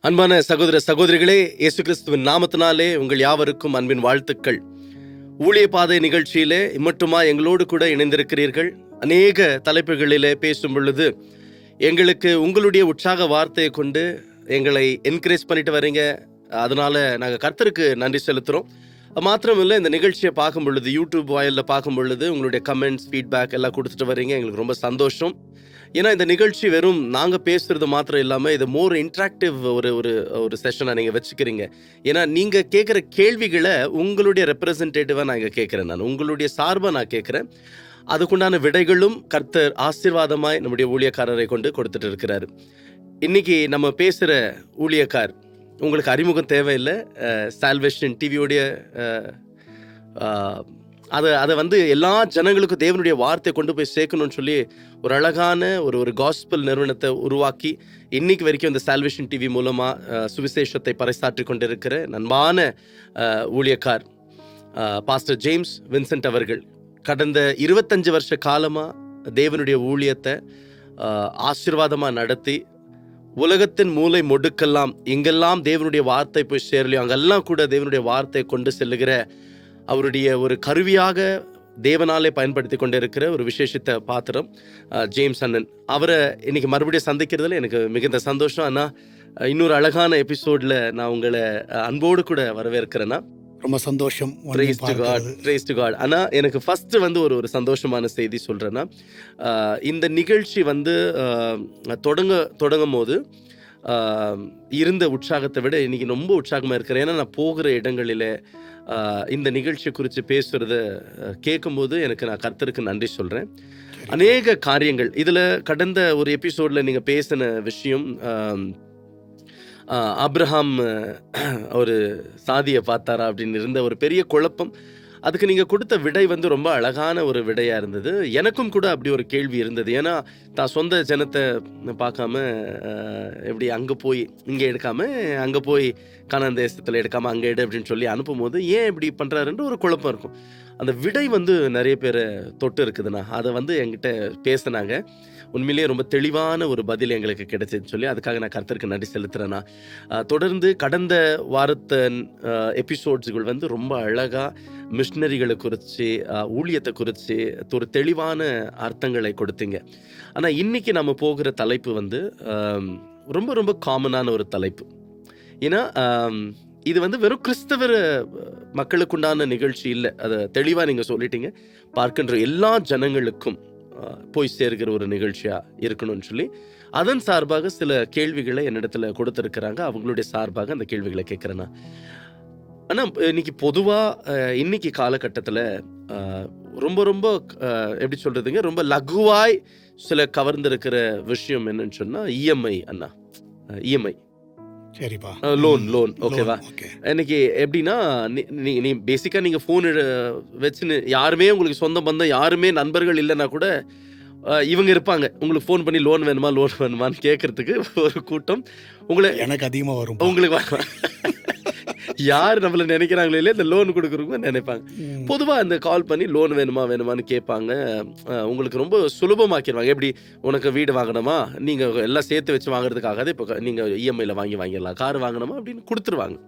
அன்பான சகோதர சகோதரிகளே, இயேசு கிறிஸ்துவின் நாமத்தினாலே உங்கள் யாவருக்கும் அன்பின் வாழ்த்துக்கள். ஊழிய பாதை நிகழ்ச்சியிலே இம்மட்டுமா எங்களோடு கூட இணைந்திருக்கிறீர்கள். அநேக தலைப்புகளிலே பேசும் பொழுது எங்களுக்கு உங்களுடைய உற்சாக வார்த்தையை கொண்டு எங்களை என்கரேஜ் பண்ணிட்டு வரீங்க. அதனால நாங்கள் கர்த்தருக்கு நன்றி செலுத்துகிறோம். மாத்திரமில்லை, இந்த நிகழ்ச்சியை பார்க்கும் பொழுது, யூடியூப் வாயிலில் பார்க்கும் பொழுது உங்களுடைய கமெண்ட்ஸ், ஃபீட்பேக் எல்லாம் கொடுத்துட்டு வரீங்க. எங்களுக்கு ரொம்ப சந்தோஷம். ஏன்னா இந்த நிகழ்ச்சி வெறும் நாங்கள் பேசுகிறது மாத்திரம் இல்லாமல் இது மோர் இன்ட்ராக்டிவ் ஒரு செஷனாக நீங்கள் வச்சுக்கிறீங்க. ஏன்னா நீங்கள் கேட்குற கேள்விகளை உங்களுடைய ரெப்ரசன்டேட்டிவாக நான் இங்கே கேட்குறேன். நான் உங்களுடைய சார்பாக நான் கேட்குறேன். அதுக்குண்டான விடைகளும் கர்த்தர் ஆசீர்வாதமாய் நம்முடைய ஊழியக்காரரை கொண்டு கொடுத்துட்டு இருக்கிறாரு. இன்னைக்கு நம்ம பேசுகிற ஊழியக்கார் உங்களுக்கு அறிமுகம் தேவையில்லை. சால்வேஷன் டிவியோடைய அதை எல்லா ஜனங்களுக்கும் தேவனுடைய வார்த்தையை கொண்டு போய் சேர்க்கணும்னு சொல்லி ஒரு அழகான ஒரு காஸ்பல் நிறுவனத்தை உருவாக்கி இன்னைக்கு வரைக்கும் இந்த சால்வேஷன் டிவி மூலமாக சுவிசேஷத்தை பறைசாற்றி கொண்டிருக்கிற நண்பான ஊழியக்கார் பாஸ்டர் ஜேம்ஸ் வின்சென்ட் அவர்கள் கடந்த 25 வருஷ காலமாக தேவனுடைய ஊழியத்தை ஆசீர்வாதமாக நடத்தி உலகத்தின் மூலை மொடுக்கெல்லாம் எங்கெல்லாம் தேவனுடைய வார்த்தை போய் சேரலையோ அங்கெல்லாம் கூட தேவனுடைய வார்த்தையை கொண்டு செல்லுகிற அவருடைய ஒரு கருவியாக தேவனாலே பயன்படுத்தி கொண்டு இருக்கிற ஒரு விசேஷித்த பாத்திரம் ஜேம்ஸ் அண்ணன். அவரை இன்னைக்கு மறுபடியும் சந்திக்கிறதுல எனக்கு மிகுந்த சந்தோஷம். ஆனால் இன்னொரு அழகான எபிசோடில் நான் உங்களை அன்போடு கூட வரவேற்கிறேன்னா ரொம்ப சந்தோஷம். Praise to God. ஆனால் எனக்கு ஃபஸ்ட்டு ஒரு சந்தோஷமான செய்தி சொல்கிறேன்னா, இந்த நிகழ்ச்சி தொடங்கும் போது இருந்த உற்சாகத்தை விட இன்னைக்கு ரொம்ப உற்சாகமாக இருக்கிறேன். ஏன்னா நான் போகிற இடங்களில் இந்த நிகழ்ச்சி குறித்து பேசுகிறத கேட்கும்போது நான் கர்த்தருக்கு நன்றி சொல்கிறேன். அநேக காரியங்கள் இதில் கடந்த ஒரு எபிசோடில் நீங்கள் பேசின விஷயம், ஆபிரகாம் ஒரு சாதியை பார்த்தாரா அப்படின்னு இருந்த ஒரு பெரிய குழப்பம். அதுக்கு நீங்கள் கொடுத்த விடை ரொம்ப அழகான ஒரு விடையாக இருந்தது. எனக்கும் கூட அப்படி ஒரு கேள்வி இருந்தது. ஏன்னா தான் சொந்த ஜனத்தை பார்க்காம எப்படி அங்கே போய் இங்கே எடுக்காமல், அங்கே போய் கானான் தேசத்தில் எடுக்காமல் அங்கே எடு அப்படின்னு சொல்லி அனுப்பும்போது ஏன் இப்படி பண்ணுறாருன்ற ஒரு குழப்பம் இருக்கும். அந்த விடை நிறைய பேர் தொட்டு இருக்குதுண்ணா. அதை என்கிட்ட பேசினாங்க. உண்மையிலேயே ரொம்ப தெளிவான ஒரு பதில் எங்களுக்கு கிடைச்சதுன்னு சொல்லி அதுக்காக நான் கர்த்தருக்கு நன்றி செலுத்துகிறேன்னா. தொடர்ந்து கடந்த வாரத்தின் எபிசோட்ஸுகள் ரொம்ப அழகாக மிஷினரிகளை குறித்து, ஊழியத்தை குறித்து ஒரு தெளிவான அர்த்தங்களை கொடுத்தீங்க. ஆனால் இன்றைக்கி நம்ம போகிற தலைப்பு ரொம்ப ரொம்ப காமனான ஒரு தலைப்பு. ஏன்னா இது வெறும் கிறிஸ்தவர் மக்களுக்குண்டான நிகழ்ச்சி இல்லை. அதை தெளிவாக நீங்கள் சொல்லிட்டீங்க. பார்க்கின்ற எல்லா ஜனங்களுக்கும் போய் சேர்கிற ஒரு நிகழ்ச்சியாக இருக்கணும்னு சொல்லி அதன் சார்பாக சில கேள்விகளை என்னிடத்துல கொடுத்துருக்குறாங்க. அவங்களுடைய சார்பாக அந்த கேள்விகளை கேட்குறேன்னா, ஆனால் இன்னைக்கு பொதுவாக இன்னைக்கு காலகட்டத்தில் ரொம்ப ரொம்ப எப்படி சொல்கிறதுங்க, ரொம்ப லகுவாய் சில கவர்ந்திருக்கிற விஷயம் என்னன்னு சொன்னால் இஎம்ஐ. அண்ணா, இஎம்ஐ, சரிப்பா, லோன். ஓகேவா? இன்னைக்கு எப்படின்னா, நீ பேசிக்காக நீங்கள் ஃபோன் வச்சுன்னு யாருமே உங்களுக்கு சொந்த பந்தம் யாருமே நண்பர்கள் இல்லைன்னா கூட இவங்க இருப்பாங்க. உங்களுக்கு ஃபோன் பண்ணி லோன் வேணுமான்னு கேட்கறதுக்கு ஒரு கூட்டம். எனக்கு அதிகமாக வரும். உங்களுக்கு யார் நம்மளை நினைக்கிறாங்களோ இல்லையா, இந்த லோன் கொடுக்குறவங்க நினைப்பாங்க. பொதுவாக இந்த கால் பண்ணி லோன் வேணுமான்னு கேட்பாங்க. உங்களுக்கு ரொம்ப சுலபமாக்கிடுவாங்க. எப்படி, உனக்கு வீடு வாங்கணுமா, நீங்கள் எல்லாம் சேர்த்து வச்சு வாங்குறதுக்காக இப்போ நீங்கள் இஎம்ஐயில் வாங்கிடலாம். கார் வாங்கணுமா அப்படின்னு கொடுத்துருவாங்க.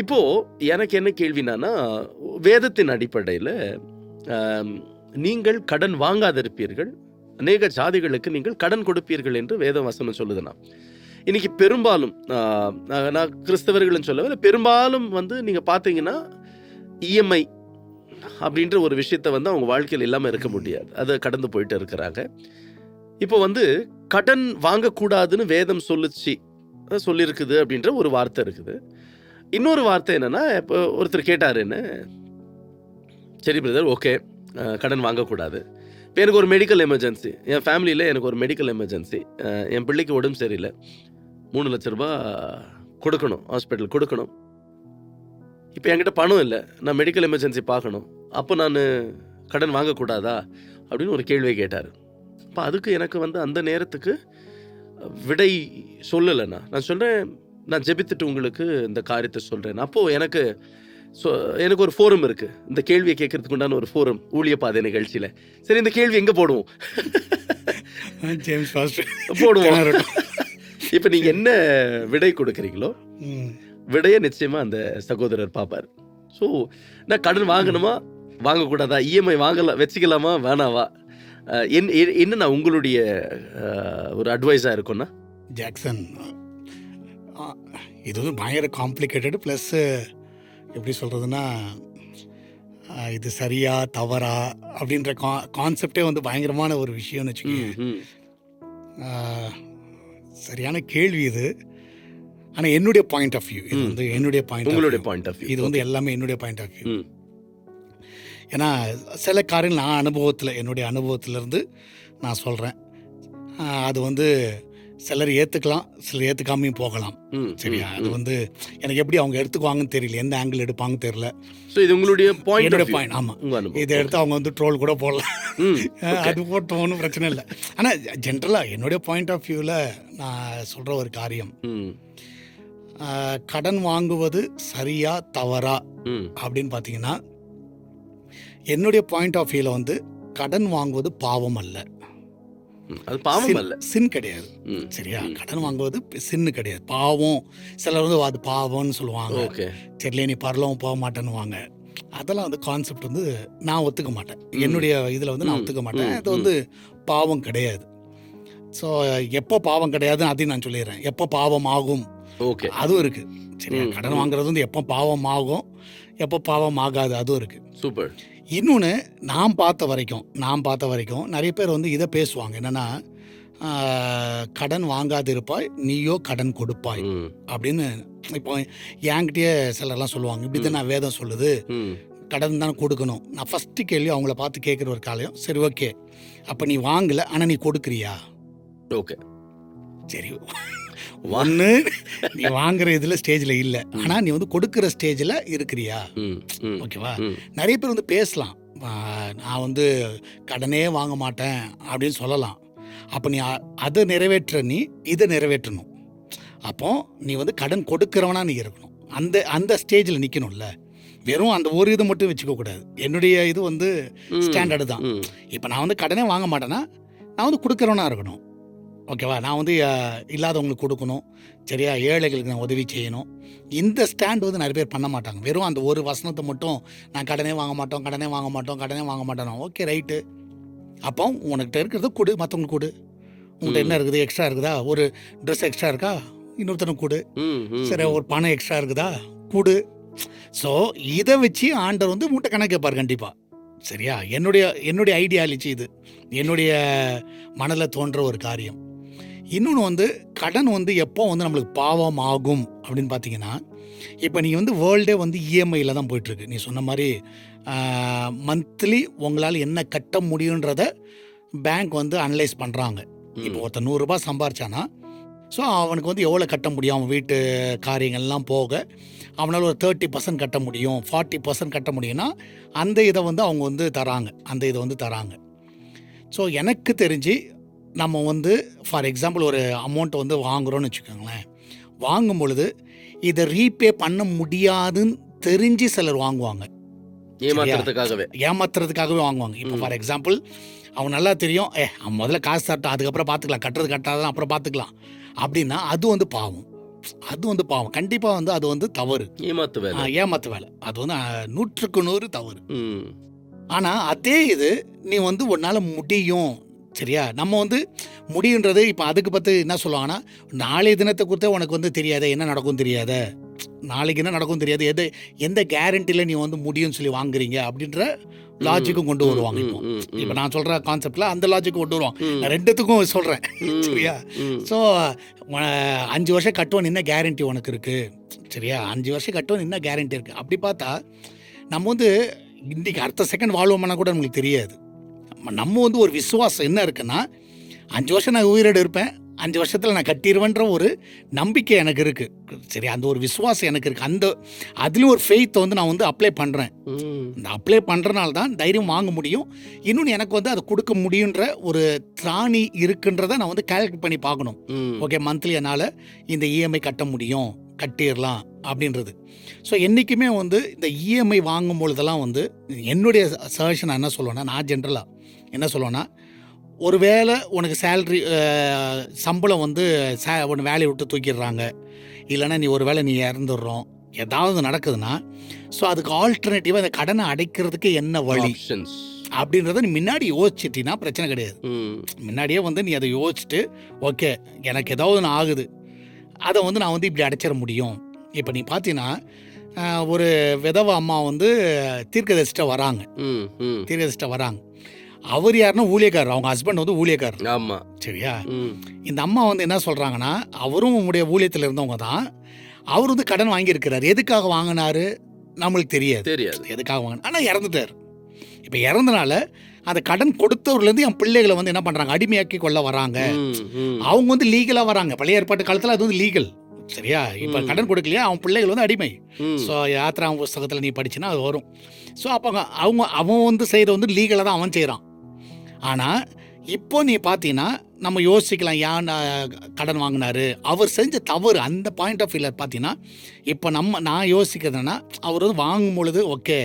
இப்போது எனக்கு என்ன கேள்வினா, வேதத்தின் அடிப்படையில் நீங்கள் கடன் வாங்காதிருப்பீர்கள், அநேக ஜாதிகளுக்கு நீங்கள் கடன் கொடுப்பீர்கள் என்று வேத வசனம் சொல்லுதுன்னா, இன்னைக்கு பெரும்பாலும் நான் கிறிஸ்தவர்கள்னு சொல்லவில்லை, பெரும்பாலும் நீங்கள் பார்த்தீங்கன்னா இஎம்ஐ அப்படின்ற ஒரு விஷயத்தை அவங்க வாழ்க்கையில் இல்லாமல் இருக்க முடியாது. அதை கடந்து போயிட்டு இருக்கிறாங்க. இப்போ கடன் வாங்கக்கூடாதுன்னு வேதம் சொல்லியிருக்குது அப்படின்ற ஒரு வார்த்தை இருக்குது. இன்னொரு வார்த்தை என்னன்னா, இப்போ ஒருத்தர் கேட்டார், என்ன சரி பிரதர், ஓகே கடன் வாங்கக்கூடாது, இப்போ எனக்கு ஒரு மெடிக்கல் எமர்ஜென்சி, என் ஃபேமிலியில் எனக்கு ஒரு மெடிக்கல் எமர்ஜென்சி, என் பிள்ளைக்கு உடம்பு சரியில்லை, 3 லட்ச ரூபா கொடுக்கணும், ஹாஸ்பிட்டல் கொடுக்கணும். இப்போ என்கிட்ட பணம் இல்லை, நான் மெடிக்கல் எமர்ஜென்சி பார்க்கணும், அப்போ நான் கடன் வாங்கக்கூடாதா அப்படின்னு ஒரு கேள்வியை கேட்டார். அப்போ அதுக்கு எனக்கு அந்த நேரத்துக்கு விடை சொல்லலைண்ணா. நான் சொல்கிறேன், நான் ஜெபித்துட்டு உங்களுக்கு இந்த காரியத்தை சொல்கிறேன். அப்போது எனக்கு ஒரு ஃபோரம் இருக்குது, இந்த கேள்வியை கேட்கறதுக்கு உண்டான ஒரு ஃபோரம், ஊழிய பாதை நிகழ்ச்சியில். சரி, இந்த கேள்வி எங்கே போடுவோம்? ஜேம்ஸ் போடுவோம். இப்ப நீங்க என்ன விடை கொடுக்குறீங்களோ ம். விடைய நிச்சயமா அந்த சகோதரர் பார்ப்பார். ஸோ நான் கடன் வாங்கணுமா வாங்கக்கூடாதா, இஎம்ஐ வாங்கலாம் வச்சுக்கலாமா வேணாவா, என்னண்ணா உங்களுடைய ஒரு அட்வைஸா இருக்கும்னா? ஜாக்சன், ஆ, இது வந்து பயங்கர காம்ப்ளிகேட்டடு. ப்ளஸ் எப்படி சொல்கிறதுனா, இது சரியா தவறா அப்படின்ற கான்செப்டே வந்து பயங்கரமான ஒரு விஷயம்னு வச்சுக்கோங்க. ம், ம். சரியான கேள்வி இது. ஆனால் என்னுடைய பாயிண்ட் ஆஃப் வியூ, இது வந்து என்னுடைய உங்களுடைய பாயிண்ட் பாயிண்ட் ஆஃப் வியூ. இது வந்து எல்லாமே என்னுடைய பாயிண்ட் ஆஃப் வியூ. ம். ஏன்னா சில காரியங்கள் நான் என்னுடைய அனுபவத்திலேருந்து நான் சொல்கிறேன். அது வந்து சிலர் ஏற்றுக்கலாம், சிலர் ஏற்றுக்காமையும் போகலாம். ம், சரியா? ம், அது ம். வந்து எனக்கு எப்படி அவங்க எடுத்துக்குவாங்கன்னு தெரியல, எந்த ஆங்கிள் எடுப்பாங்கன்னு தெரியல. ஸோ இது உங்களுடைய பாயிண்ட் என்னுடைய ஆஃப் வியூ. பாயிண்ட், ஆமாம். உங்க அனுபவம். இதை எடுத்து அவங்க வந்து ட்ரோல் கூட போடலாம். ம், அது போட்டோம், ஒன்றும் பிரச்சனை இல்லை. ஆனால் ஜென்ரலாக என்னுடைய பாயிண்ட் ஆஃப் வியூவில் நான் சொல்கிற ஒரு காரியம், ம், கடன் வாங்குவது சரியா தவறா ம். அப்படின்னு பார்த்தீங்கன்னா, என்னுடைய பாயிண்ட் ஆஃப் வியூவில் வந்து கடன் வாங்குவது பாவம் அல்ல, ம். அது பாவம் அல்ல. சின் கிடையாது. ம். சரியா? ம். கடன் வாங்குவது சின்னு கிடையாது, பாவம். சிலர் வந்து அது பாவம்னு சொல்லுவாங்க. ஓகே. சரியில்லை நீ பரலவும் போக மாட்டேன்னுவாங்க. அதெல்லாம் வந்து கான்செப்ட் வந்து நான் ஒத்துக்க மாட்டேன். ம். என்னுடைய இதில் வந்து நான் ம், ஒத்துக்க மாட்டேன். ம், அது வந்து பாவம் கிடையாது. ஸோ எப்போ பாவம் கிடையாதுன்னு அதையும் நான் சொல்லிடுறேன். எப்போ பாவம் ஆகும் ஓகே. அதுவும் இருக்குது. சரியா? ம், கடன் ம். வாங்குறது வந்து எப்போ பாவம் ஆகும், எப்போ பாவம் ஆகாது, அதுவும் இருக்குது. சூப்பர். இன்னொன்று, நான் பார்த்த வரைக்கும் நிறைய பேர் வந்து இதை பேசுவாங்க. என்னென்னா, கடன் வாங்காதிருப்பாய் நீயோ கடன் கொடுப்பாய் ம், அப்படின்னு. இப்போ என்கிட்டயே சிலர்லாம் சொல்லுவாங்க, இப்படி தான் நான் வேதம் சொல்லுது, ம். கடன் தானே கொடுக்கணும். நான் ஃபஸ்ட்டு கேள்வி அவங்கள பார்த்து கேட்குற ஒரு காலையும், சரி ஓகே, அப்போ நீ வாங்கலை ஆனால் நீ கொடுக்குறியா? ஓகே. சரி, ஒன்று நீ வாங்குற இதில் ஸ்டேஜில் இல்லை, ஆனால் நீ வந்து கொடுக்குற ஸ்டேஜில் இருக்கிறியா? ம், ம், ஓகேவா? ம். நிறைய பேர் வந்து பேசலாம், நான் வந்து கடனே வாங்க மாட்டேன் அப்படின்னு சொல்லலாம். அப்போ நீ அதை நிறைவேற்ற, நீ இதை நிறைவேற்றணும். அப்போ நீ வந்து கடன் கொடுக்குறவனா நீ இருக்கணும். அந்த ஸ்டேஜில் நிற்கணும்ல. வெறும் அந்த ஒரு இதை மட்டும் வச்சுக்கக்கூடாது. என்னுடைய இது வந்து ம், ஸ்டாண்டர்டு தான். ம். இப்போ நான் வந்து கடனே வாங்க மாட்டேன்னா நான் வந்து கொடுக்குறவனா இருக்கணும். ஓகேவா? நான் வந்து இல்லாதவங்களுக்கு கொடுக்கணும். சரியா? ஏழைகளுக்கு நான் உதவி செய்யணும். இந்த ஸ்டாண்ட் வந்து நிறைய பேர் பண்ண மாட்டாங்க. வெறும் அந்த ஒரு வசனத்தை மட்டும், நான் கடனே வாங்க மாட்டோம். Okay, right. அப்போ உனக்கிட்ட இருக்கிறத கொடு, மற்றவங்களுக்கு கொடு. உங்கள்கிட்ட என்ன இருக்குது, எக்ஸ்ட்ரா இருக்குதா, ஒரு ட்ரெஸ் எக்ஸ்ட்ரா இருக்கா, இன்னொருத்தனுக்கு கொடு. ம், ம். சரி, ஒரு பணம் எக்ஸ்ட்ரா இருக்குதா, கொடு. ஸோ இதை வச்சு ஆண்டவர் வந்து உங்கள்கிட்ட கணக்கு கேட்பார் கண்டிப்பாக. சரியா? என்னுடைய ஐடியாலஜி இது, என்னுடைய மனதில் தோன்ற ஒரு காரியம். இன்னொன்று வந்து, கடன் வந்து எப்போ வந்து நம்மளுக்கு பாவம் ஆகும் அப்படின்னு பார்த்தீங்கன்னா, இப்போ நீங்கள் வந்து வேர்ல்டே வந்து இஎம்ஐயில் தான் போயிட்டுருக்கு. நீ சொன்ன மாதிரி மந்த்லி உங்களால் என்ன கட்ட முடியுன்றத பேங்க் வந்து அனலைஸ் பண்ணுறாங்க. இப்போ ஒருத்தர் 100 ரூபாய் சம்பாரிச்சானா, ஸோ அவனுக்கு வந்து எவ்வளோ கட்ட முடியும், அவன் வீட்டு காரியங்கள்லாம் போக அவனால் ஒரு 30% கட்ட முடியும், 40% கட்ட முடியும்னா அந்த இதை வந்து அவங்க வந்து தராங்க. ஸோ எனக்கு தெரிஞ்சு நம்ம வந்து ஃபார் எக்ஸாம்பிள் ஒரு அமௌண்ட்டை வந்து வாங்குகிறோன்னு வச்சுக்கோங்களேன். வாங்கும் பொழுது இதை ரீபே பண்ண முடியாதுன்னு தெரிஞ்சு சிலர் வாங்குவாங்க. ஏமாத்துறதுக்காகவே வாங்குவாங்க. இப்போ ஃபார் எக்ஸாம்பிள் அவன் நல்லா தெரியும், அவன் முதல்ல காசு தரட்டும், அதுக்கப்புறம் பார்த்துக்கலாம், கட்டுறது கட்டாதான் அப்புறம் பார்த்துக்கலாம் அப்படின்னா அது வந்து பாவம். கண்டிப்பாக வந்து அது வந்து தவறு, ஏமாத்து வேலை. அது வந்து 100க்கு 100 தவறு. ஆனால் அதே இது நீ வந்து உன்னால் முடியும். சரியா? நம்ம வந்து முடியுன்றது இப்போ அதுக்கு பார்த்து என்ன சொல்லுவாங்கன்னா, நாளைய தினத்தை குறித்த உனக்கு வந்து தெரியாத, என்ன நடக்கும் தெரியாத, நாளைக்கு என்ன நடக்கும் தெரியாது, எந்த கேரண்டியில் நீ வந்து முடியும்னு சொல்லி வாங்குறீங்க அப்படின்ற லாஜிக்கும் கொண்டு வருவாங்க. இப்போ நான் சொல்கிற கான்செப்டில் அந்த லாஜிக் கொண்டு வருவாங்க. நான் ரெண்டுத்துக்கும் சொல்கிறேன். சரியா? ஸோ 5 வருஷம் கட்டுவோன்னு என்ன கேரண்டி உனக்கு இருக்குது? சரியா? 5 வருஷம் கட்டுவோன்னு என்ன கேரண்டி இருக்குது? அப்படி பார்த்தா நம்ம வந்து இன்றைக்கி அடுத்த செகண்ட் வாழ்வோம்னா கூட நம்மளுக்கு தெரியாது. நம்ம வந்து ஒரு விசுவாசம் என்ன இருக்குன்னா, 5 வருஷம் நான் உயிரோடு இருப்பேன், 5 வருஷத்தில் நான் கட்டிடுவேன்ற ஒரு நம்பிக்கை எனக்கு இருக்குது. சரி, அந்த ஒரு விசுவாசம் எனக்கு இருக்குது. அதுலேயும் ஒரு ஃபெய்த்தை வந்து நான் வந்து அப்ளை பண்ணுறேன். இந்த அப்ளை பண்ணுறனால தான் தைரியம் வாங்க முடியும். இன்னொன்று, எனக்கு வந்து அதை கொடுக்க முடியுன்ற ஒரு திராணி இருக்குன்றதை நான் வந்து கால்குலேட் பண்ணி பார்க்கணும். ஓகே, மந்த்லி என்னால் இந்த இஎம்ஐ கட்ட முடியும், கட்டிடலாம் அப்படின்றது. ஸோ என்றைக்குமே வந்து இந்த இஎம்ஐ வாங்கும் பொழுதெல்லாம் வந்து என்னுடைய சஜஷன் என்ன சொல்லுவேன்னா, நான் ஜென்ரலாக என்ன சொல்லுவேன்னா, ஒருவேளை உனக்கு சேலரி சம்பளம் வந்து உன்னை வேலையை விட்டு தூக்கிடுறாங்க, இல்லைன்னா நீ ஒரு வேளை நீ இறந்துடுறோம், ஏதாவது நடக்குதுன்னா, ஸோ அதுக்கு ஆல்டர்னேட்டிவாக அந்த கடனை அடைக்கிறதுக்கு என்ன வழி அப்படின்றத நீ முன்னாடி யோசிச்சிட்டினா பிரச்சனை கிடையாது. முன்னாடியே வந்து நீ அதை யோசிச்சுட்டு, ஓகே எனக்கு ஏதாவது ஒன்று ஆகுது, அதை வந்து நான் வந்து இப்படி அடைச்சிட முடியும். இப்போ நீ பார்த்தீங்கன்னா ஒரு விதவை அம்மா வந்து தீர்க்கதரிசிட்ட வராங்க. அவர் யாருன்னா ஊழியக்காரர், அவங்க ஹஸ்பண்ட் வந்து ஊழியக்காரர். ஆமாம், சரியா? இந்த அம்மா வந்து என்ன சொல்கிறாங்கன்னா, அவரும் உங்களுடைய ஊழியத்தில் இருந்தவங்க தான். அவர் வந்து கடன் வாங்கியிருக்கிறார். எதுக்காக வாங்கினாரு நம்மளுக்கு தெரியாது. எதுக்காக வாங்கினா, ஆனால் இறந்துட்டார். இப்போ இறந்தனால அந்த கடன் கொடுத்தவர்லேருந்து என் பிள்ளைகளை வந்து என்ன பண்ணுறாங்க, அடிமையாக்கி கொள்ள வராங்க. அவங்க வந்து லீகலாக வராங்க. பழைய ஏற்பாட்டு காலத்தில் அது வந்து லீகல். சரியா? இப்போ கடன் கொடுக்கலையா, அவன் பிள்ளைகள் வந்து அடிமை. ஸோ யாத்ரா புஸ்தகத்தில் நீ படிச்சுன்னா அது வரும். ஸோ அப்போ அவன் வந்து செய்கிறது வந்து லீகலாக தான் அவன் செய்கிறான். ஆனால் இப்போ நீ பார்த்தீங்கன்னா நம்ம யோசிக்கலாம், ஏன் கடன் வாங்கினாரு, அவர் செஞ்ச தவறு. அந்த பாயிண்ட் ஆஃப் வியூவில் பார்த்தீங்கன்னா இப்போ நான் யோசிக்கிறதுனா, அவர் வந்து வாங்கும் பொழுது ஓகே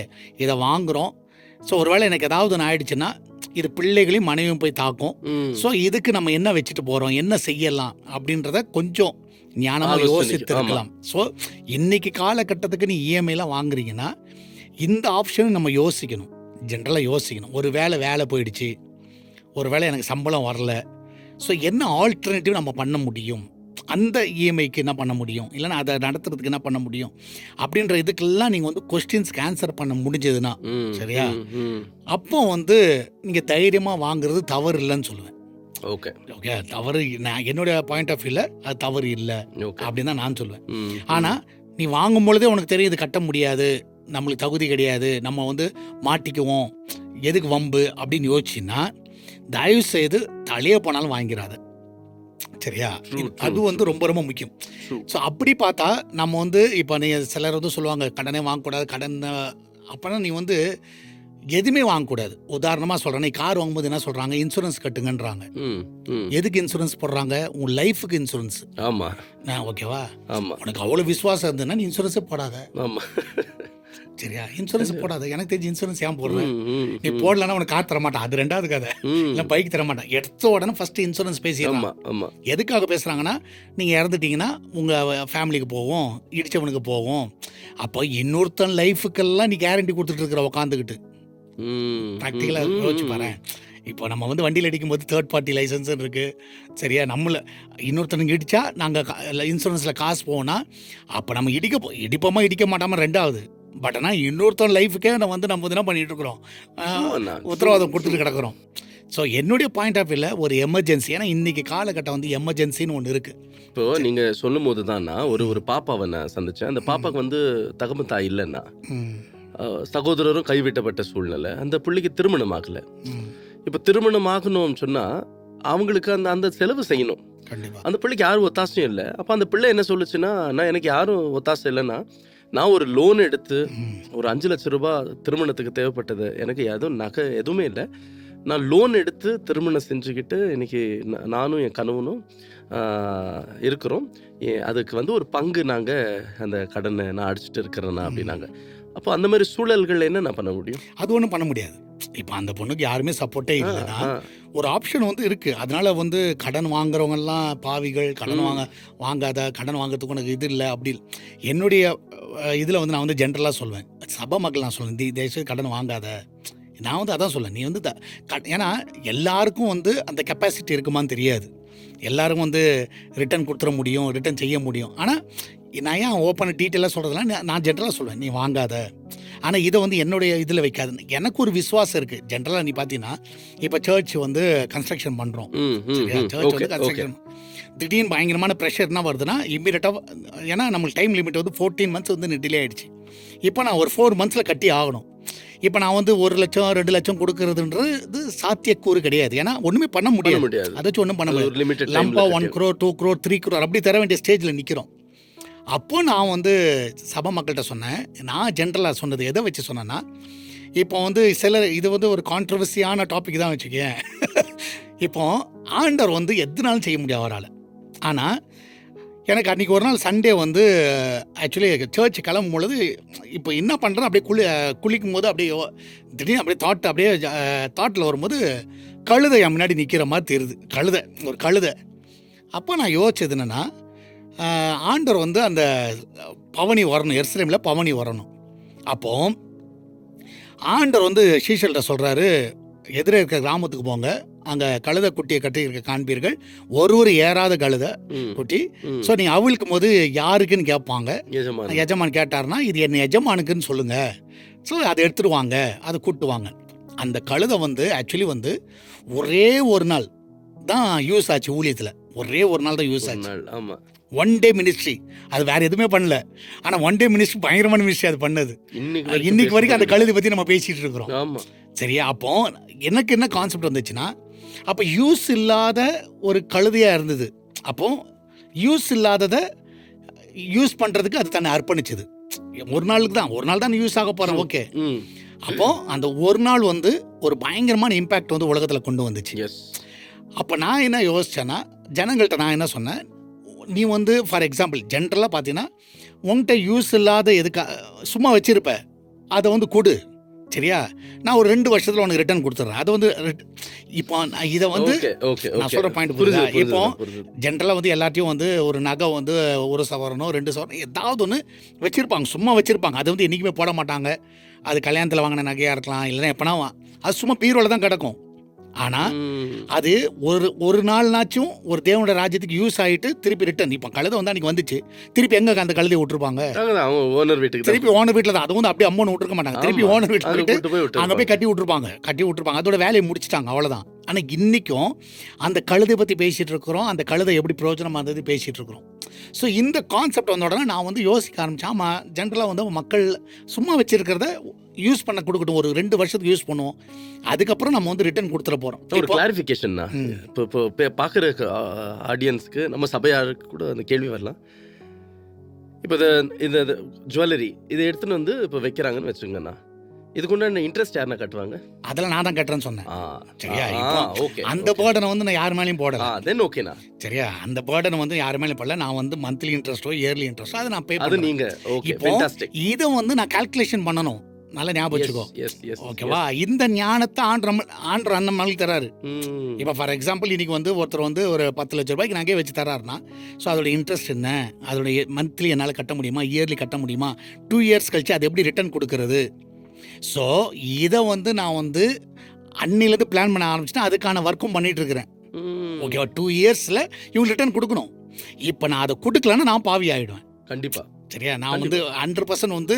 இதை வாங்குகிறோம், ஸோ ஒருவேளை எனக்கு ஏதாவது ஒன்று ஆயிடுச்சுன்னா இது பிள்ளைகளையும் மனைவியும் போய் தாக்கும். ஸோ இதுக்கு நம்ம என்ன வச்சுட்டு போகிறோம், என்ன செய்யலாம் அப்படின்றத கொஞ்சம் ஞானமாக யோசித்து இருக்கலாம். ஸோ இன்னைக்கு காலகட்டத்துக்கு நீ இஎம்ஐலாம் வாங்குறீங்கன்னா இந்த ஆப்ஷனும் நம்ம யோசிக்கணும், ஜென்ரலாக யோசிக்கணும். ஒரு வேலை போயிடுச்சு, ஒரு வேளை எனக்கு சம்பளம் வரல, ஸோ என்ன ஆல்டர்னேட்டிவ் நம்ம பண்ண முடியும், அந்த இஎம்ஐக்கு என்ன பண்ண முடியும், இல்லைன்னா அதை நடத்துறதுக்கு என்ன பண்ண முடியும் அப்படின்ற இதுக்கெல்லாம் நீங்கள் வந்து கொஸ்டின்ஸ்க்கு ஆன்சர் பண்ண முடிஞ்சதுன்னா, சரியா, அப்போ வந்து நீங்கள் தைரியமாக வாங்குறது தவறு இல்லைன்னு சொல்லுவேன். ஓகே தவறு, நான் என்னுடைய பாயிண்ட் ஆஃப் வியூவில் அது தவறு இல்லை அப்படின்னு தான் நான் சொல்லுவேன். ஆனால் நீ வாங்கும் பொழுதே உனக்கு தெரியும் இது கட்ட முடியாது, நம்மளுக்கு தகுதி கிடையாது, நம்ம வந்து மாட்டிக்குவோம், எதுக்கு வம்பு அப்படின்னு யோசிச்சுன்னா தயவு செய்து தலையே போனாலும் வாங்கிறாத. சரியா? அது வந்து ரொம்ப ரொம்ப முக்கியம். ஸோ அப்படி பார்த்தா நம்ம வந்து இப்போ நீ சிலர் வந்து சொல்லுவாங்க கடனே வாங்கக்கூடாது, கடன் அப்போனா நீ வந்து எதுவுமே வாங்கக்கூடாது. உதாரணமாக சொல்கிறேன், நீ கார் வாங்கும்போது என்ன சொல்கிறாங்க, இன்சூரன்ஸ் கட்டுங்கன்றாங்க. எதுக்கு இன்சூரன்ஸ் போடுறாங்க, உன் லைஃபுக்கு இன்சூரன்ஸ். ஆமாம், ஓகேவா? ஆமாம், உனக்கு அவ்வளோ விசுவாசம் இருந்ததுன்னா நீ இன்சூரன்ஸே போடாத. ஆமாம், சரியா? இன்சூரன்ஸ் போடாத. எனக்கு தெரிஞ்சு இன்சூரன்ஸ் ஏன் போடுறேன், நீ போடலன்னா உனக்கு கார் தரமாட்டான், அது ரெண்டாவது கதை. இல்லை பைக் தரமாட்டான், எடுத்த உடனே ஃபஸ்ட்டு இன்சூரன்ஸ் பேசிடலாம். எதுக்காக பேசுகிறாங்கன்னா, நீங்கள் இறந்துட்டீங்கன்னா உங்கள் ஃபேமிலிக்கு போவோம், இடித்தவனுக்கு போவோம். அப்போ இன்னொருத்தன் லைஃபுக்கெல்லாம் நீ கேரண்டி கொடுத்துட்டு இருக்கிற உட்காந்துக்கிட்டு. ப்ராக்டிக்கலாக யோசிச்சு பாரு. இப்போ நம்ம வந்து வண்டியில் அடிக்கும்போது தேர்ட் பார்ட்டி லைசன்ஸ் இருக்குது, சரியா? நம்மளை இன்னொருத்தனுக்கு இடித்தா நாங்கள் இன்சூரன்ஸில் காசு போனால் அப்போ நம்ம இடிப்போமா இடிக்க மாட்டாமல் ரெண்டாவது. பட் ஆனால் இன்னொருத்தன் லைஃபுக்கே நம்ம வந்து என்ன பண்ணிகிட்டு இருக்கிறோம், உத்தரவாதம் கொடுத்துட்டு கிடக்கிறோம். ஸோ என்னுடைய பாயிண்ட் ஆஃப் வியூவில் ஒரு எமர்ஜென்சி, ஏன்னா இன்றைக்கி காலகட்டம் வந்து எமர்ஜென்சின்னு ஒன்று இருக்குது. இப்போது நீங்கள் சொல்லும் போது தான் ஒரு பாப்பாவை நான் சந்தித்தேன். அந்த பாப்பாவுக்கு வந்து தகவல் தாய் இல்லைன்னா, சகோதரரும் கைவிட்டப்பட்ட சூழ்நிலை, அந்த பிள்ளைக்கு திருமணம் ஆகலை. இப்போ திருமணம் ஆகணும்னு சொன்னால் அவங்களுக்கு அந்த செலவு செய்யணும். அந்த பிள்ளைக்கு யாரும் ஒத்தாசையும் இல்லை. அப்போ அந்த பிள்ளை என்ன சொல்லுச்சுன்னா, நான் எனக்கு யாரும் ஒத்தாசை இல்லைன்னா நான் ஒரு லோன் எடுத்து ஒரு 5 லட்சம் ரூபாய் திருமணத்துக்கு தேவைப்பட்டது, எனக்கு எதுவும் நகை எதுவுமே இல்லை, நான் லோன் எடுத்து திருமணம் செஞ்சுக்கிட்டு இன்றைக்கி நானும் என் கணவனும் இருக்கிறோம், அதுக்கு வந்து ஒரு பங்கு நாங்கள் அந்த கடனை நான் அடிச்சுட்டு இருக்கிறேன்னா அப்படின்னாங்க. அப்போ அந்த மாதிரி சூழல்கள் என்ன நான் பண்ண முடியும்? அது ஒன்றும் பண்ண முடியாது. இப்போ அந்த பொண்ணுக்கு யாருமே சப்போர்ட்டே இல்லைன்னா ஒரு ஆப்ஷன் வந்து இருக்குது. அதனால் வந்து கடன் வாங்குறவங்கெல்லாம் பாவிகள், கடன் வாங்காத, கடன் வாங்குறதுக்கு உனக்கு இது இல்லை அப்படி. என்னுடைய இதில் வந்து நான் வந்து ஜென்ரலாக சொல்லுவேன், சபை மக்கள் நான் சொல்லுவேன், தயவுசெய்து கடன் வாங்காத. நான் வந்து அதான் சொல்லுவேன், நீ வந்து ஏன்னா எல்லாருக்கும் வந்து அந்த கெப்பாசிட்டி இருக்குமான்னு தெரியாது. எல்லாருக்கும் வந்து ரிட்டர்ன் கொடுத்துட முடியும், ரிட்டர்ன் செய்ய முடியும். ஆனால் நான் ஏன் ஓப்பனாக டீட்டெயிலாக சொல்கிறதுலாம் நான் ஜென்ரலாக சொல்லுவேன், நீ வாங்காத. ஆனால் இதை வந்து என்னுடைய இதில் வைக்காது. எனக்கு ஒரு விசுவாசம் இருக்குது. ஜென்ரலாக நீ பார்த்தீங்கன்னா இப்போ சர்ச் வந்து கன்ஸ்ட்ரக்ஷன் பண்ணுறோம், சர்ச் வந்து கன்ஸ்ட்ரக்ஷன் திடீர்னு பயங்கரமான ப்ரெஷர் என்ன வருதுன்னா இம்மீடியட்டாக, ஏன்னா நம்மளுக்கு டைம் லிமிட் வந்து 14 மந்த்ஸ் வந்து டிலே ஆகிடுச்சு. இப்போ நான் ஒரு 4 மந்த்ஸில் கட்டி ஆகணும். இப்போ நான் வந்து 1 லட்சம் 2 லட்சம் கொடுக்கறதுன்றது சாத்தியக்கூறு கிடையாது. ஏன்னா ஒன்றுமே பண்ண முடியாது. அதாச்சும் ஒன்றும் பண்ண முடியாது. லம்பா 1 crore 2 crore 3 crore அப்படி தர வேண்டிய ஸ்டேஜில் நிற்கிறோம். அப்போது நான் வந்து சபை மக்கள்கிட்ட சொன்னேன், நான் ஜென்ரலாக சொன்னது எதை வச்சு சொன்னேன்னா, இப்போ வந்து சிலர் இது வந்து ஒரு கான்ட்ரவர்சியான டாபிக் தான் வச்சுக்கேன். இப்போ ஆண்டவர் வந்து எதுனாலும் செய்ய முடியும் அவரால். ஆனால் எனக்கு அன்றைக்கி ஒரு நாள் சண்டே வந்து ஆக்சுவலி சர்ச் கிளம்பும் பொழுது இப்போ என்ன பண்ணுறேன், அப்படியே குளிக்கும் போது அப்படியே திடீர்னு அப்படியே தாட்டில் வரும்போது கழுதை என் முன்னாடி நிற்கிற மாதிரி தெரியுது. ஒரு கழுதை. அப்போ நான் யோசிச்சது என்னென்னா, ஆண்டவர் வந்து அந்த பவனி வரணும், எருசலேமில் பவனி வரணும். அப்போது ஆண்டவர் வந்து சீஷல்கிட்ட சொல்கிறாரு, எதிரே இருக்கிற கிராமத்துக்கு போங்க, அங்கே கழுதை குட்டியை கட்டி இருக்க காண்பீர்கள், ஒரு ஏறாத கழுதை குட்டி. ஸோ நீங்கள் அவிழ்க்கும் போது யாருக்குன்னு கேட்பாங்க. எஜமான் கேட்டார்னா இது என் எஜமானுக்குன்னு சொல்லுங்கள். ஸோ அதை எடுத்துகிட்டு வாங்க, அதை கூட்டுவாங்க. அந்த கழுதை வந்து ஆக்சுவலி வந்து ஒரே ஒரு நாள் தான் யூஸ் ஆச்சு ஊழியத்தில். ஒரே ஒரு நாள் தான் யூஸ் ஆச்சு. ஆமாம், ஒன் டே மினிஸ்ட்ரி. அது வேறு எதுவுமே பண்ணல. ஆனால் ஒன் டே மினிஸ்ட்ரி பயங்கரமான மினிஸ்ட்ரி அது பண்ணது. இன்னைக்கு வரைக்கும் அந்த கழுதை பற்றி நம்ம பேசிகிட்டு இருக்கிறோம். ஆமாம், சரியா? அப்போ எனக்கு என்ன கான்செப்ட் வந்துச்சுன்னா, அப்போ யூஸ் இல்லாத ஒரு கழுதையாக இருந்தது. அப்போ யூஸ் இல்லாததை யூஸ் பண்ணுறதுக்கு அது தன்னை அர்ப்பணிச்சது. ஒரு நாள் தான் யூஸ் ஆக போகிறேன், ஓகே. அப்போ அந்த ஒரு நாள் வந்து ஒரு பயங்கரமான இம்பேக்ட் வந்து உலகத்தில் கொண்டு வந்துச்சு. அப்போ நான் என்ன யோசித்தேன்னா, ஜனங்கள்கிட்ட நான் என்ன சொன்னேன், நீ வந்து ஃபார் எக்ஸாம்பிள் ஜென்ரலாக பார்த்தீங்கன்னா, உன்கிட்ட யூஸ் இல்லாத எதுக்கா சும்மா வச்சுருப்ப, அதை வந்து கொடு, சரியா? நான் ஒரு 2 வருஷத்தில் உனக்கு ரிட்டர்ன் கொடுத்துட்றேன். அதை வந்து இப்போ இதை வந்து நான் சொல்கிற பாயிண்ட் புரியுதா? இப்போ ஜென்ரலாக வந்து எல்லாத்தையும் வந்து ஒரு நகை வந்து 1 சவரனோ 2 சவரனோ ஏதாவது ஒன்று வச்சுருப்பாங்க, சும்மா வச்சுருப்பாங்க. அது வந்து என்றைக்குமே போட மாட்டாங்க. அது கல்யாணத்தில் வாங்கின நகையாக இருக்கலாம், இல்லைன்னா எப்போனா அது சும்மா பீரோவில் தான் கிடக்கும். ஆனால் அது ஒரு நாள்னாச்சும் ஒரு தேவனோட ராஜ்யத்துக்கு யூஸ் ஆகிட்டு திருப்பி ரிட்டர்ன். இப்போ கழுதை வந்து அன்றைக்கி வந்துச்சு, திருப்பி எங்கே அந்த கழுதையை விட்டுருப்பாங்க? திருப்பி ஓனர் வீட்டில் தான். அது வந்து அப்படியே அம்மன் விட்டுருக்க மாட்டாங்க. திருப்பி ஓனர் வீட்டில் போயிட்டு அங்கே போய் கட்டி விட்டுருப்பாங்க. அதோட வேலையை முடிச்சிட்டாங்க, அவ்வளோதான். ஆனால் இன்றைக்கும் அந்த கழுதை பற்றி பேசிகிட்டு இருக்கிறோம், அந்த கழுதை எப்படி பிரயோஜனமாக இருந்தது பேசிகிட்டு இருக்கிறோம். ஸோ இந்த கான்செப்ட் வந்த உடனே நான் வந்து யோசிக்க ஆரம்பித்தேன். ஆமாம், ஜென்ரலாக வந்து மக்கள் சும்மா வச்சுருக்கிறத யூஸ் பண்ண கொடுக்கட்டும், ஒரு 2 வருஷத்துக்கு யூஸ் பண்ணுவோம், அதுக்கப்புறம் நம்ம வந்து ரிட்டர்ன் கொடுத்துட போகிறோம். ஒரு கிளாரிஃபிகேஷன் தான் இப்போ பார்க்குற ஆடியன்ஸுக்கு, நம்ம சபையாருக்கு கூட அந்த கேள்வி வரலாம். இப்போ இந்த ஜுவல்லரி இதை எடுத்துன்னு வந்து இப்போ வைக்கிறாங்கன்னு வச்சுக்கோங்கண்ணா, இதுக்கு உண்டான இன்ட்ரெஸ்ட் யாருன்னா கட்டுவாங்க? அதெல்லாம் நான் தான் கட்டுறேன்னு சொன்னேன், சரியா? ஓகே, அந்த பேர்டனை வந்து நான் யார் மேலேயும் போடல. தென் ஓகேண்ணா, சரியா? அந்த பேர்டனை வந்து யார் மேலேயும் போடல. நான் வந்து மந்த்லி இன்ட்ரெஸ்ட்டோ இயர்லி இன்ட்ரெஸ்ட்டோ அதை நான் பே பண்ணுறேன். நீங்கள் ஓகே, ஃபேண்டாஸ்டிக். இதை வந்து நான் கால்குலேஷன் பண்ணணும், நல்லா ஞாபகம் வச்சுக்கோ, ஓகேவா? இந்த ஞானத்தை ஆண்டர் அந்த மாதிரி தராரு. இப்போ ஃபார் எக்ஸாம்பிள் இன்னைக்கு வந்து ஒருத்தர் வந்து ஒரு 10 லட்ச ரூபாய்க்கு நகையை வச்சு தராருன்னா, ஸோ அதோட இன்ட்ரெஸ்ட் என்ன, அதோடைய மந்த்லி என்னால் கட்ட முடியுமா, இயர்லி கட்ட முடியுமா, 2 இயர்ஸ் கழிச்சு அது எப்படி ரிட்டர்ன் கொடுக்கறது? ஸோ இதை வந்து நான் வந்து அன்னிலேருந்து பிளான் பண்ண ஆரம்பிச்சுன்னா அதுக்கான ஒர்க்கும் பண்ணிட்டு இருக்கிறேன், ஓகேவா? 2 இயர்ஸில் இவங்க ரிட்டர்ன் கொடுக்கணும். இப்போ நான் அதை கொடுக்கலன்னா நான் பாவி ஆகிடுவேன் கண்டிப்பாக, சரியா? நான் வந்து 100% வந்து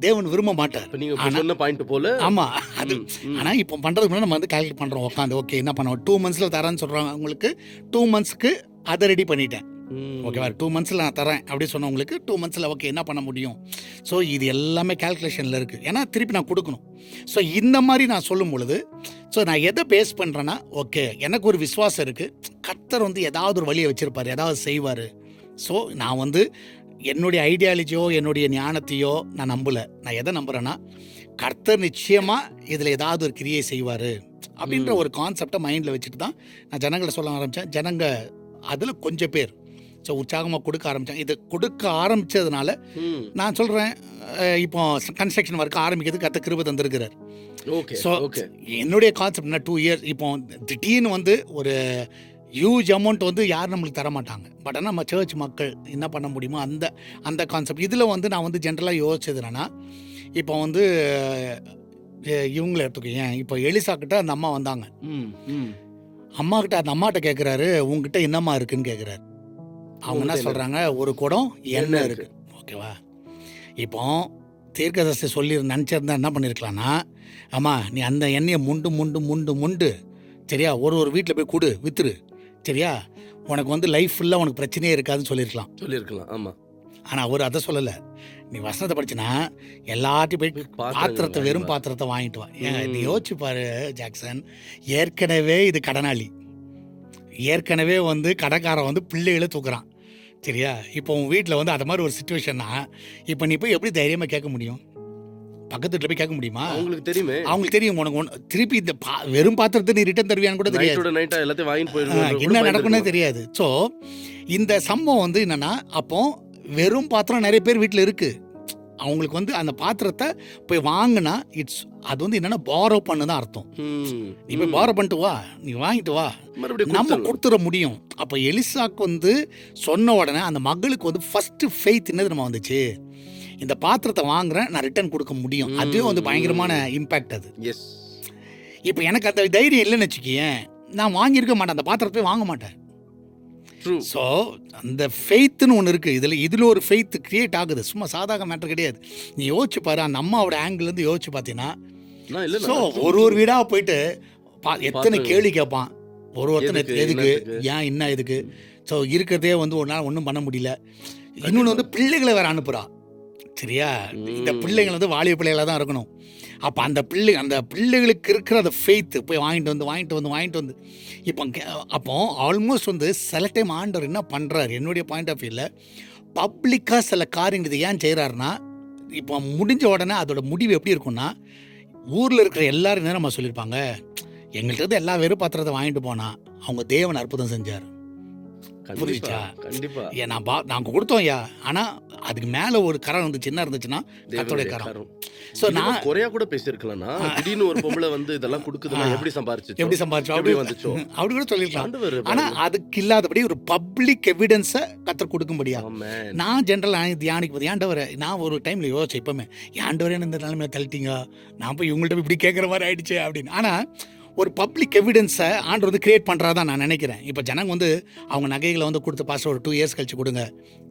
தேவன் விரும்ப மாட்டார். ஆமாம், அது ஆனால் இப்போ பண்ணுறதுக்கு முன்னாடி நம்ம வந்து கால்குலேட் பண்ணுறோம் உட்காந்து, ஓகே என்ன பண்ணுவோம், 2 மந்த்ஸில் தரேன்னு சொல்கிறாங்க அவங்களுக்கு, 2 மந்த்ஸ்க்கு அதை ரெடி பண்ணிட்டேன், ஓகேவா? 2 மந்த்ஸில் நான் தரேன் அப்படி சொன்னவங்களுக்கு 2 மந்த்ஸில் ஓகே என்ன பண்ண முடியும்? ஸோ இது எல்லாமே கால்குலேஷனில் இருக்குது, ஏன்னா திருப்பி நான் கொடுக்கணும். ஸோ இந்த மாதிரி நான் சொல்லும் பொழுது, ஸோ நான் எதை பேஸ் பண்ணுறேன்னா, ஓகே எனக்கு ஒரு விசுவாசம் இருக்குது, கர்த்தர் வந்து ஏதாவது ஒரு வழியை வச்சுருப்பார், ஏதாவது செய்வார். ஸோ நான் வந்து என்னுடைய ஐடியாலஜியோ என்னுடைய ஞானத்தையோ நான் நம்பலை. நான் எதை நம்புகிறேன்னா, கர்த்தர் நிச்சயமாக இதில் ஏதாவது ஒரு கிரியை செய்வார் அப்படின்ற ஒரு கான்செப்டை மைண்டில் வச்சுட்டு தான் நான் ஜனங்களை சொல்ல ஆரம்பித்தேன். ஜனங்க அதில் கொஞ்சம் பேர் ஸோ உற்சாகமாக கொடுக்க ஆரம்பித்தாங்க. இது கொடுக்க ஆரம்பித்ததுனால நான் சொல்கிறேன், இப்போ கன்ஸ்ட்ரக்ஷன் ஒர்க் ஆரம்பிக்கிறதுக்கு கர்த்தர் கிருபை தந்திருக்கிறார். ஸோ என்னுடைய கான்செப்ட்னா 2 இயர்ஸ், இப்போ திடீர்னு வந்து ஒரு ஹியூஜ் அமௌண்ட் வந்து யாரும் நம்மளுக்கு தர மாட்டாங்க. பட் ஆனால் நம்ம சர்ச் மக்கள் என்ன பண்ண முடியுமோ அந்த கான்செப்ட். இதில் வந்து நான் வந்து ஜென்ரலாக யோசிச்சது என்னன்னா, இப்போ வந்து இவங்களை எடுத்துக்கோ, இப்போ எலிசாக்கிட்ட அந்த அம்மா வந்தாங்க, அம்மா கிட்ட அந்த அம்மாட்ட கேட்குறாரு, உங்ககிட்ட என்னம்மா இருக்குன்னு கேட்குறாரு. அவங்க என்ன சொல்கிறாங்க, ஒரு குடம் எண்ணெய் இருக்குது, ஓகேவா? இப்போ தீர்க்கதரிசி சொல்லி நினச்சிருந்தா என்ன பண்ணியிருக்கலாம்னா, அம்மா நீ அந்த எண்ணெயை முண்டு சரியா, ஒரு வீட்டில் போய் கொடு, வித்துரு, சரியா, உனக்கு வந்து லைஃப் ஃபுல்லாக உனக்கு பிரச்சனையே இருக்காதுன்னு சொல்லியிருக்கலாம். ஆமாம், ஆனால் அவர் அதை சொல்லலை. நீ வசனத்தை படிச்சுன்னா எல்லாத்தையும் போய் பாத்திரத்தை, வெறும் பாத்திரத்தை வாங்கிட்டு வா. நீ யோசிச்சு பாரு ஜாக்சன், ஏற்கனவே இது கடனாளி, ஏற்கனவே வந்து கடைக்காரன் வந்து பிள்ளைகளை தூக்குறான், சரியா? இப்போ உன் வீட்டில் வந்து அது மாதிரி ஒரு சுச்சுவேஷன்னா, இப்போ நீ போய் எப்படி தைரியமாக கேட்க முடியும்? பக்கத்து வீட்டில் போய் கேட்க முடியுமா? அவங்களுக்கு தெரியுமே, அவங்களுக்கு தெரியும் உனக்கு திருப்பி இந்த வெறும் பாத்திரத்தை நீ ரிட்டர்ன் தருவியான்னு கூட தெரியாது, என்ன நடக்கும்னே தெரியாது. ஸோ இந்த சம்பவம் வந்து என்னன்னா, அப்போ வெறும் பாத்திரம் நிறைய பேர் வீட்டில் இருக்குது, அவங்களுக்கு வந்து அந்த பாத்திரத்தை போய் வாங்கினா அது வந்து என்னன்னா பாரோ பண்ணு தான் அர்த்தம். நீ போய் பாரோ பண்ணிட்டு வா, நீ வாங்கிட்டு வா, நம்ம கொடுத்துட முடியும். அப்போ எலிசாக்கு வந்து சொன்ன உடனே அந்த மகளுக்கு வந்து ஃபர்ஸ்ட் ஃபெய்த் என்னது நம்ம வந்துச்சு, இந்த பாத்திரத்தை வாங்குறேன், நான் ரிட்டர்ன் கொடுக்க முடியும். அதுவே வந்து பயங்கரமான இம்பேக்ட் அது. இப்போ எனக்கு அந்த தைரியம் இல்லைன்னு வச்சுக்கேன், நான் வாங்கியிருக்க மாட்டேன், அந்த பாத்திரத்தை போய் வாங்க மாட்டேன். ஸோ அந்த ஃபெய்த்துன்னு ஒன்று இருக்குது, இதில் ஒரு ஃபெய்த் க்ரியேட் ஆகுது. சும்மா சாதாரண மேட்டர் கிடையாது. நீ யோசிச்சு பாரு, அந்த அம்மாவோட ஆங்கிள்லேருந்து யோசிச்சு பார்த்தீங்கன்னா, ஸோ ஒரு வீடாக போயிட்டு எத்தனை கேள்வி கேட்பான், ஒருத்தனை எதுக்கு, ஏன், என்ன எதுக்கு. ஸோ இருக்கிறதே வந்து ஒரு நாள் ஒன்றும் பண்ண முடியல. இன்னொன்று வந்து பிள்ளைகளை வேறு அனுப்புகிறா. சரியா, இந்த பிள்ளைகள் வந்து வாலிப பிள்ளைகளாக தான் இருக்கணும். அப்போ அந்த பிள்ளைகளுக்கு இருக்கிற அந்த ஃபெய்த்து போய் வாங்கிட்டு வந்து இப்போ அப்போ ஆல்மோஸ்ட் வந்து சில டைம் ஆண்டவர் என்ன பண்ணுறாரு, என்னுடைய பாயிண்ட் ஆஃப் வியூவில் பப்ளிக்காக சில காரியங்கள் இது ஏன் செய்கிறாருன்னா, இப்போ முடிஞ்ச உடனே அதோட முடிவு எப்படி இருக்கும்னா, ஊரில் இருக்கிற எல்லாரும் என்ன நம்ம சொல்லியிருப்பாங்க, எங்கள்கிட்ட இருந்து எல்லா வெறும் பாத்திரத்தை வாங்கிட்டு போனால் அவங்க தேவன் அற்புதம் செஞ்சார். புரிஞ்சிச்சா? கண்டிப்பா. ஏன் நாங்கள் கொடுத்தோம் ஐயா, ஆனால் அதுக்கு மேலே ஒரு கரம் இருந்துச்சு, என்ன இருந்துச்சுன்னா கர்த்தருடைய கரம். ஸோ நான் குறையா கூட பேசியிருக்கலாம். திடீர்னு ஒரு பொம்பளை வந்து இதெல்லாம் கொடுக்குதுன்னா எப்படி சம்பாரிச்சோம் அப்படி வந்துச்சோ அப்படி கூட சொல்லிருக்கலாம். ஆனால் அதுக்கு இல்லாதபடி ஒரு பப்ளிக் எவிடன்ஸை கர்த்தர் கொடுக்க முடியாது. நான் ஜென்ரலாக தியானிக்கு ஆண்டவரை நான் ஒரு டைமில் யோசிச்சேன், இப்போமே ஆண்டவரே இந்த நிலைமையில தள்ளிட்டீங்க, நான் போய் இவங்கள்ட்ட இப்படி கேட்குற மாதிரி ஆயிடுச்சு அப்படின்னு. ஆனால் ஒரு பப்ளிக் எவிடன்ஸை ஆண்டவர் வந்து கிரியேட் பண்ணுறதா நான் நினைக்கிறேன். இப்போ ஜனங்க வந்து அவங்க நகைகளை வந்து கொடுத்து, பாஸ்டர் ஒரு 2 இயர்ஸ் கழிச்சு கொடுங்க,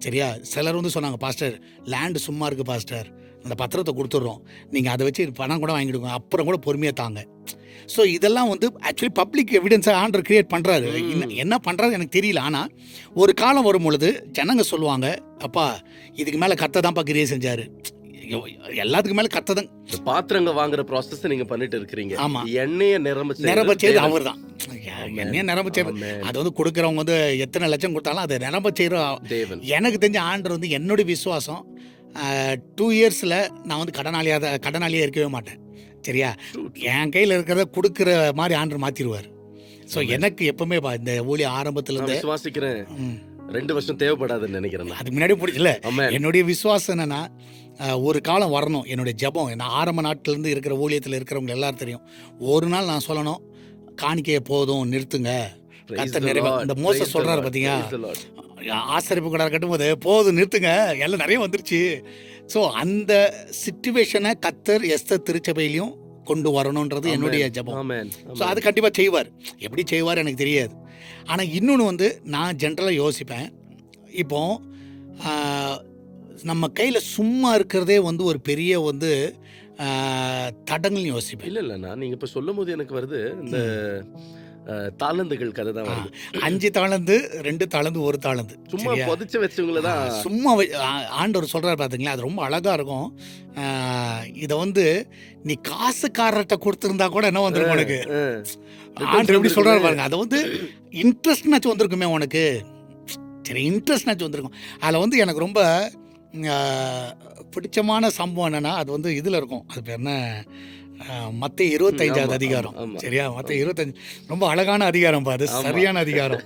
சரியா. சிலர் வந்து சொன்னாங்க, பாஸ்டர் லேண்டு சும்மா இருக்குது பாஸ்டர், அந்த பத்திரத்தை கொடுத்துட்றோம், நீங்கள் அதை வச்சு பணம் கூட வாங்கிடுங்க, அப்புறம் கூட பொறுமையாக தாங்க. ஸோ இதெல்லாம் வந்து ஆக்சுவலி பப்ளிக் எவிடன்ஸை ஆண்டவர் கிரியேட் பண்ணுறாரு. என்ன பண்ணுறாரு எனக்கு தெரியல. ஆனால் ஒரு காலம் வரும் பொழுது ஜனங்க சொல்லுவாங்க, அப்பா இதுக்கு மேலே கர்த்தர் தான்ப்பா கிரியை செஞ்சார், எல்லாத்துக்கு மேல கர்த்தர். பாத்திரங்க வாங்குற ப்ராசஸ் நீங்க பண்ணிட்டு இருக்கீங்க. ஆமா, எண்ணெயை நிரம்பச்செய்து அவர் தான். எண்ணெயை நிரம்பச்செய்து அது வந்து கொடுக்குறவங்க வந்து எத்தனை லட்சம் கொடுத்தாலும் அதை நிரம்பச்செய்கிற தேவன். எனக்கு தெரிஞ்ச ஆண்டவர் வந்து என்னுடைய விசுவாசம் 2 இயர்ஸில் நான் வந்து கடனாளியாக இருக்கவே மாட்டேன். சரியா, என் கையில் இருக்கிறத கொடுக்குற மாதிரி ஆண்டவர் மாற்றிடுவார். ஸோ எனக்கு எப்பவுமே இந்த ஊழிய ஆரம்பத்துலேருந்து விசுவாசிக்கிறேன், 2 வருஷம் தேவைப்படாதுன்னு நினைக்கிறேன். அதுக்கு முன்னாடி பிடிச்சல. என்னுடைய விசுவாசம் என்னன்னா, ஒரு காலம் வரணும், என்னுடைய ஜெபம். நான் ஆரம்ப நாட்டிலேருந்து இருக்கிற ஊழியத்தில் இருக்கிறவங்க எல்லாரும் தெரியும், ஒரு நாள் நான் சொல்லணும், காணிக்கையை போதும் நிறுத்துங்க, கர்த்தர் நிறைவா. இந்த மோசஸ் சொல்கிறாரு பார்த்தீங்க, ஆசரிப்பு கூட கட்டும்போது போதும் நிறுத்துங்க, எல்லாம் நிறைய வந்துருச்சு. ஸோ அந்த சிச்சுவேஷனை கர்த்தர் எஸ்தர் திருச்சபையிலையும் கொண்டு வரணுன்றது என்னுடைய ஜெபம். ஸோ அது கண்டிப்பாக செய்வார். எப்படி செய்வார் எனக்கு தெரியாது. ஆனால் இன்னொன்று வந்து நான் ஜென்ரலாக யோசிப்பேன், இப்போ நம்ம கையில் சும்மா இருக்கிறதே வந்து ஒரு பெரிய வந்து தடங்கள்னு யோசிப்பேன். இல்லை நான் நீங்கள் இப்போ சொல்லும் போது எனக்கு வருது இந்த தாளந்துகள் கதை தான் வருது. 5 தாளந்து 2 தாளந்து 1 தாளந்து சும்மா புதைச்சு வச்சவங்கள தான் சும்மா ஆண்டவர் சொல்கிறார் பார்த்தீங்களா, அது ரொம்ப அழகாக இருக்கும். இதை வந்து நீ காசுக்காரர்கிட்ட கொடுத்துருந்தா கூட என்ன வந்துருக்கும் உனக்கு. ஆண்டவர் எப்படி சொல்கிறாரு பாருங்க, அதை வந்து இன்ட்ரெஸ்ட்னாச்சும் வந்திருக்குமே உனக்கு. சரி, இன்ட்ரெஸ்ட்னாச்சும் வந்திருக்கும். அதில் வந்து எனக்கு ரொம்ப பிடிச்சமான சம்பவம் என்னென்னா, அது வந்து இதில் இருக்கும், அது பேர் என்ன, மத்தேயு 25வது அதிகாரம். சரியா, மத்தேயு 25 ரொம்ப அழகான அதிகாரம் பா, அது சரியான அதிகாரம்.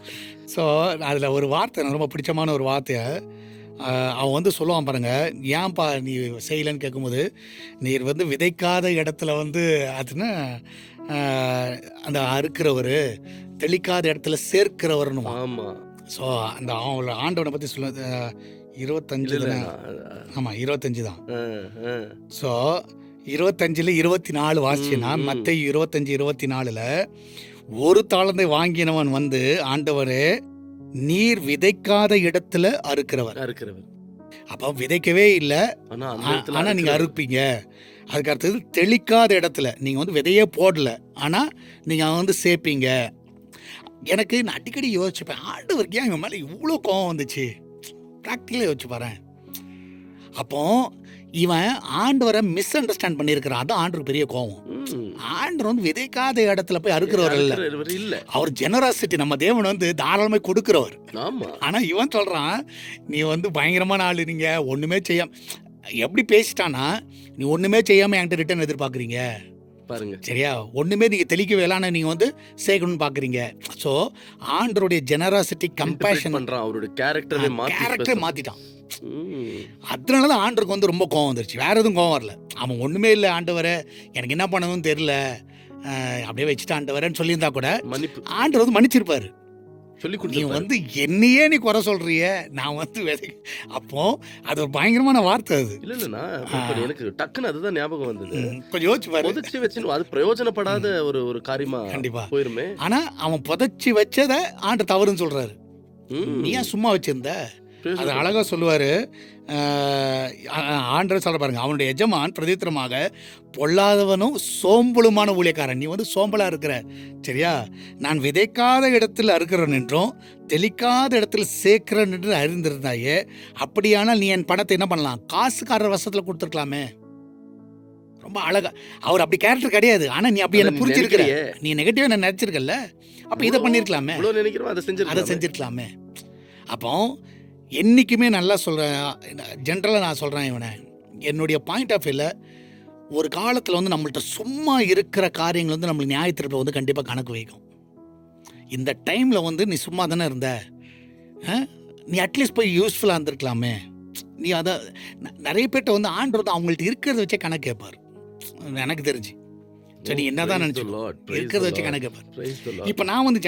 ஸோ அதில் ஒரு வார்த்தை எனக்கு ரொம்ப பிடிச்சமான ஒரு வார்த்தையை அவன் வந்து சொல்லுவான் பாருங்க, ஏன்பா நீ செய்யலைன்னு கேட்கும்போது, நீர் வந்து விதைக்காத இடத்துல வந்து அதுன்னு அந்த அறுக்கிறவர், தெளிக்காத இடத்துல சேர்க்கிறவர்னு. ஸோ அந்த அவங்கள ஆண்டவனை பற்றி சொல்ல 25 தானே, ஆமாம் 25 தான். ஸோ 25ல் 24 வாசிச்சுன்னா, மத்தேயு 25:24 ஒரு தாளந்தை வாங்கினவன் வந்து, ஆண்டவரே நீர் விதைக்காத இடத்துல அறுக்கிறவர். அப்போ விதைக்கவே இல்லை, ஆனால் நீங்கள் அறுப்பீங்க. அதுக்கு அடுத்தது தெளிக்காத இடத்துல நீங்கள் வந்து விதையே போடல, ஆனால் நீங்கள் வந்து சேர்ப்பீங்க. எனக்கு நான் அடிக்கடி யோசிச்சுப்பேன், ஆண்டவருக்கு ஏன் எங்கள் மேலே இவ்வளோ கோவம் வந்துச்சு. ப்ராக்டிக்கலாக யோசிச்சு பாறேன். அப்போ இவன் ஆண்டவரை மிஸ் அண்டர்ஸ்டாண்ட் பண்ணியிருக்கிறான். அதான் ஆண்டவருக்கு பெரிய கோவம். ஆண்டவர் வந்து விதைக்காத இடத்துல போய் அறுக்கிறவர் இல்லை, அவர் ஜெனராசிட்டி. நம்ம தேவன் வந்து தாராளமாக கொடுக்கிறவர். ஆனால் இவன் சொல்கிறான், நீ வந்து பயங்கரமான ஆள், நீங்கள் ஒன்றுமே செய்யாம, எப்படி பேசிட்டானா, நீ ஒன்றுமே செய்யாமல் என்கிட்ட ரிட்டர்ன் எதிர்பார்க்குறீங்க பாருங்க. சரியா, ஒன்றுமே நீங்கள் தெளிக்கவே இல்லை, ஆனால் நீங்கள் வந்து சேர்க்கணும்னு பார்க்குறீங்க. ஸோ ஆண்டருடைய ஜெனராசிட்டி, கம்பேஷன் பண்ணுறான், அவருடைய கேரக்டரை மாற்றிட்டான். அதனால தான் ஆண்டருக்கு வந்து ரொம்ப கோவம் வந்துருச்சு. வேறு எதுவும் கோவம் வரல. அவன் ஒன்றுமே இல்லை ஆண்டவரே எனக்கு என்ன பண்ணணும்னு தெரியல, அப்படியே வச்சுட்டு ஆண்டவரேன்னு சொல்லியிருந்தா கூட மன்னிப்பு ஆண்டவர் வந்து மன்னிச்சிருப்பாரு. சொல்லி நீ கொடுத்து வந்து என்னையே நீ குறை சொல்றிய, நான் வந்து அப்போ அது ஒரு பயங்கரமான வார்த்தை அது. இல்ல எனக்கு டக்குன்னு அதுதான் ஞாபகம் வந்தது. கொஞ்சம் யோசிச்சு பாரு. புதைச்சி வச்சு அது பிரயோஜனப்படாத ஒரு காரியமா கண்டிப்பா போயிருமே. ஆனா அவன் புதைச்சி வச்சதை ஆண்டு தவறுன்னு சொல்றாரு. நீ ஏன் சும்மா வச்சிருந்த? அது அழகா சொல்லுவாரு. ஆண்டவர் சொல்ற பாருங்க, அவனுடைய எஜமான் பிரதித்திரமாக பொல்லாதவனும் சோம்பலுமான ஊழியக்காரன், நீ வந்து சோம்பலா இருக்கிற, சரியா? நான் விதைக்காத இடத்தில் அறுக்கிறவன் என்றும் தெளிக்காத இடத்துல சேர்க்கிறன் என்று அறிந்திருந்தாயே, அப்படியானால் நீ என் பணத்தை என்ன பண்ணலாம், காசுக்காரர் வசத்துல கொடுத்துருக்கலாமே. ரொம்ப அழகா. அவர் அப்படி கேரக்டர் கிடையாது, ஆனா நீ அப்படி என்ன புரிஞ்சிருக்கிற, நீ நெகட்டிவா என்ன நினைச்சிருக்கல, அப்ப இதை பண்ணிருக்கலாமே, அதை செஞ்சிருக்கலாமே. அப்போ என்றைக்குமே நல்லா சொல்கிறேன், ஜென்ரலாக நான் சொல்கிறேன், இவனை என்னுடைய பாயிண்ட் ஆஃப் வியூவில் ஒரு காலத்தில் வந்து நம்மள்ட்ட சும்மா இருக்கிற காரியங்கள் வந்து நம்மளுக்கு நியாயத்திருப்பை வந்து கண்டிப்பாக கணக்கு வைக்கும். இந்த டைமில் வந்து நீ சும்மா தானே இருந்த, நீ அட்லீஸ்ட் போய் யூஸ்ஃபுல்லாக இருந்திருக்கலாமே. நீ அதை நிறைய பேர்ட்ட வந்து ஆண்டவர் அவங்கள்ட்ட இருக்கிறத வச்சே கணக்கு கேட்பார் எனக்கு தெரிஞ்சு. சரி, நீ என்ன தான் நினச்சிக்கோ, இருக்கிறத வச்சு கணக்கு கேட்பார். இப்போ நான் வந்து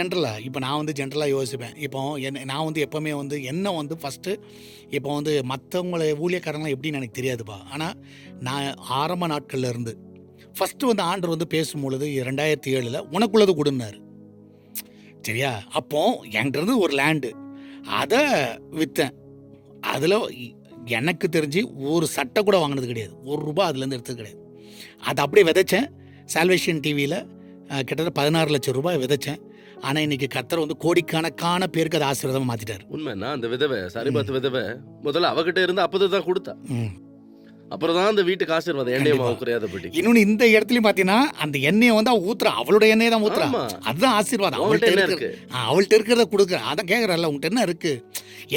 ஜென்ரலாக யோசிப்பேன். இப்போ நான் வந்து எப்போவுமே வந்து என்ன வந்து ஃபஸ்ட்டு, இப்போ வந்து மற்றவங்களை ஊழியக்காரங்களாம் எப்படின்னு எனக்கு தெரியாதுப்பா, ஆனால் நான் ஆரம்ப நாட்களில் இருந்து ஃபஸ்ட்டு வந்து ஆண்டவர் வந்து பேசும்பொழுது 2007 உனக்குள்ளது கொடுன்னாரு, சரியா? அப்போ என்கிட்ட ஒரு லேண்டு அதை விற்றேன். அதில் எனக்கு தெரிஞ்சு ஒரு சட்டை கூட வாங்கினது கிடையாது, ₹1 அதுலேருந்து எடுத்தது கிடையாது. அதை அப்படியே விதைச்சேன். சால்வேஷன் டிவியில் கிட்டத்தட்ட 16 லட்சம் ரூபாய் விதைச்சேன். ஆனால் இன்னைக்கு கர்த்தர் வந்து கோடிக்கணக்கான பேருக்கு அதை ஆசீர்வாதமாக மாற்றிட்டார். உண்மைன்னா அந்த விதவை சாரிபாத் விதவை முதல்ல அவகிட்ட இருந்து அப்பதான் கொடுத்தா, அப்புறம் தான் அந்த வீட்டுக்கு ஆசீர்வாதம் எண்ணெய் குறையாதபடி. இன்னொன்று இந்த இடத்துலையும் பார்த்தீங்கன்னா அந்த எண்ணெயை வந்து அவள் ஊத்துறா, அவளோட எண்ணெயை தான் ஊத்துறா, அதுதான் ஆசீர்வாதம். அவள்கிட்ட இருக்கிறத கொடுக்குற, அதான் கேட்குறல்ல, உங்கள்கிட்ட என்ன இருக்கு.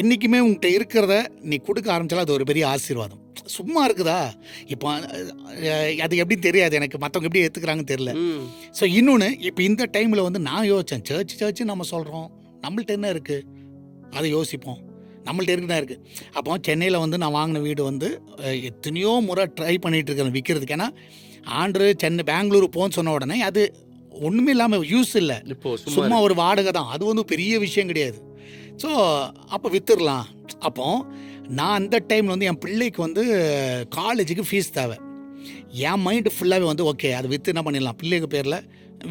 என்றைக்குமே உங்கள்கிட்ட இருக்கிறத நீ கொடுக்க ஆரம்பிச்சாலும் அது ஒரு பெரிய ஆசீர்வாதம். சும்மா இருக்குதா இப்போ அது எப்படி தெரியாது எனக்கு, மற்றவங்க எப்படி ஏற்றுக்கிறாங்கன்னு தெரியல. ஸோ இன்னொன்று இப்போ இந்த டைமில் வந்து நான் யோசித்தேன், சர்ச்சு நம்ம சொல்கிறோம், நம்மள்ட்ட என்ன இருக்குது அதை யோசிப்போம், நம்மள்ட்ட இருக்குதான் இருக்குது. அப்போ சென்னையில் வந்து நான் வாங்கின வீடு வந்து எத்தனையோ முறை ட்ரை பண்ணிகிட்டு இருக்கேன் விற்கிறதுக்கு. ஏன்னா சென்னை பெங்களூர் போன்னு சொன்ன உடனே அது ஒன்றுமே இல்லாமல் யூஸ் இல்லை, சும்மா ஒரு வாடகை தான், அது வந்து பெரிய விஷயம் கிடையாது. ஸோ அப்போ விற்றுடலாம். அப்போ நான் அந்த டைமில் வந்து என் பிள்ளைக்கு வந்து காலேஜுக்கு ஃபீஸ் தேவை. என் மைண்டு ஃபுல்லாகவே வந்து ஓகே அதை விற்று என்ன பண்ணிடலாம், பிள்ளைக்கு பேரில்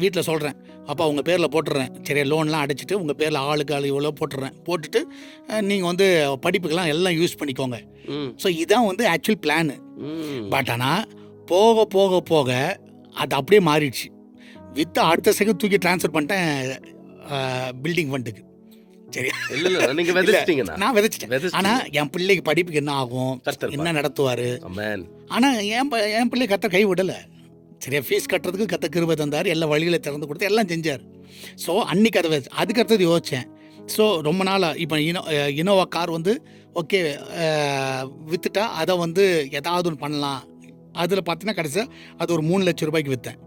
வீட்டில் சொல்கிறேன், அப்பா உங்கள் பேரில் போட்டுடுறேன், சரியா, லோன்லாம் அடைச்சிட்டு உங்கள் பேரில் ஆளுக்கு இவ்வளோ போட்டுட்டு நீங்கள் வந்து படிப்புக்கெல்லாம் எல்லாம் யூஸ் பண்ணிக்கோங்க. ஸோ இதுதான் வந்து ஆக்சுவல் பிளானு. பட் ஆனால் போக போக போக அது அப்படியே மாறிடுச்சு. விற்று அடுத்த செகண்ட் தூக்கி ட்ரான்ஸ்ஃபர் பண்ணிட்டேன் பில்டிங் ஃபண்டுக்கு. சரியா, நான் விதைச்சிட்டேன். ஆனால் என் பிள்ளைக்கு படிப்புக்கு என்ன ஆகும், என்ன நடத்துவார். ஆனால் என் பிள்ளை கர்த்தர் கை விடலை, சரியா. ஃபீஸ் கட்டுறதுக்கு கர்த்தர் கிருபை தந்தார், எல்லா வழிகளை திறந்து கொடுத்து எல்லாம் செஞ்சார். ஸோ அன்றைக்கி அதை அதுக்கு அடுத்தது யோசித்தேன். ஸோ ரொம்ப நாளாக இப்போ இனோவா கார் வந்து ஓகே விற்றுட்டா அதை வந்து ஏதாவது ஒன்று பண்ணலாம். அதில் பார்த்தீங்கன்னா கடைசியாக அது ஒரு 3 லட்சம் ரூபாய்க்கு விற்றேன்.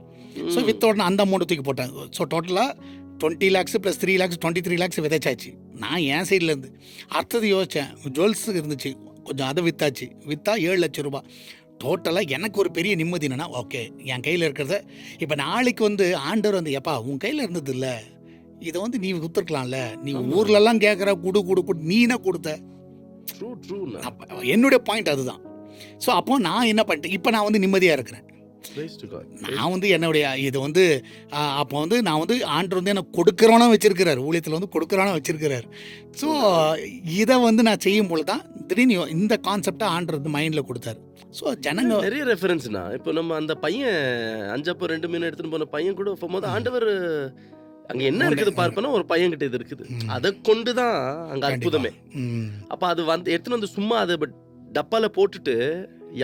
ஸோ விற்ற உடனே அந்த அமௌண்ட்டை தூக்கி போட்டேன். ஸோ டோட்டலாக 20 lakhs + 3 lakhs 23 lakhs விதைச்சாச்சு நான் என் சைட்லேருந்து. அடுத்தது யோசித்தேன், ஜுவல்ஸுக்கு இருந்துச்சு கொஞ்சம், அதை விற்றா 7 லட்சம் ரூபாய். டோட்டலாக எனக்கு ஒரு பெரிய நிம்மதி என்னென்னா, ஓகே என் கையில் இருக்கிறத இப்போ நாளைக்கு வந்து ஆண்டவர் வந்து எப்பா உன் கையில் இருந்தது இல்லை, இதை வந்து நீ கொடுத்துருக்கலாம்ல, நீ ஊர்லெல்லாம் கேட்குற கொடு நீ என்ன கொடுத்த. என்னுடைய பாயிண்ட் அதுதான். ஸோ அப்போ நான் என்ன பண்ணிட்டேன், இப்போ நான் வந்து நிம்மதியாக இருக்கிறேன். நான் வந்து என்னுடைய இது வந்து அப்போ வந்து நான் வந்து ஆண்டவர் வந்து எனக்கு கொடுக்குறவனா வச்சிருக்கிறார், ஊழியத்தில் வந்து கொடுக்குறவனா வச்சிருக்கிறார். ஸோ இதை வந்து நான் செய்யும் பொழுது தான் திடீர்னு இந்த கான்செப்டை ஆண்டவர் வந்து மைண்டில் கொடுத்தாரு. ஸோ ஜனங்க நிறைய ரெஃபரன்ஸ்னா இப்போ நம்ம அந்த பையன் 5 அப்போ 2 மீன் எடுத்துன்னு போன பையன் கூட போகும்போது ஆண்டவர் அங்கே என்ன இருக்குது பார்ப்பனா ஒரு பையன் கிட்ட இது இருக்குது, அதை கொண்டு தான் அங்கே அற்புதமே. அப்போ அது வந்து எடுத்துன்னு வந்து சும்மா அதை டப்பால போட்டுட்டு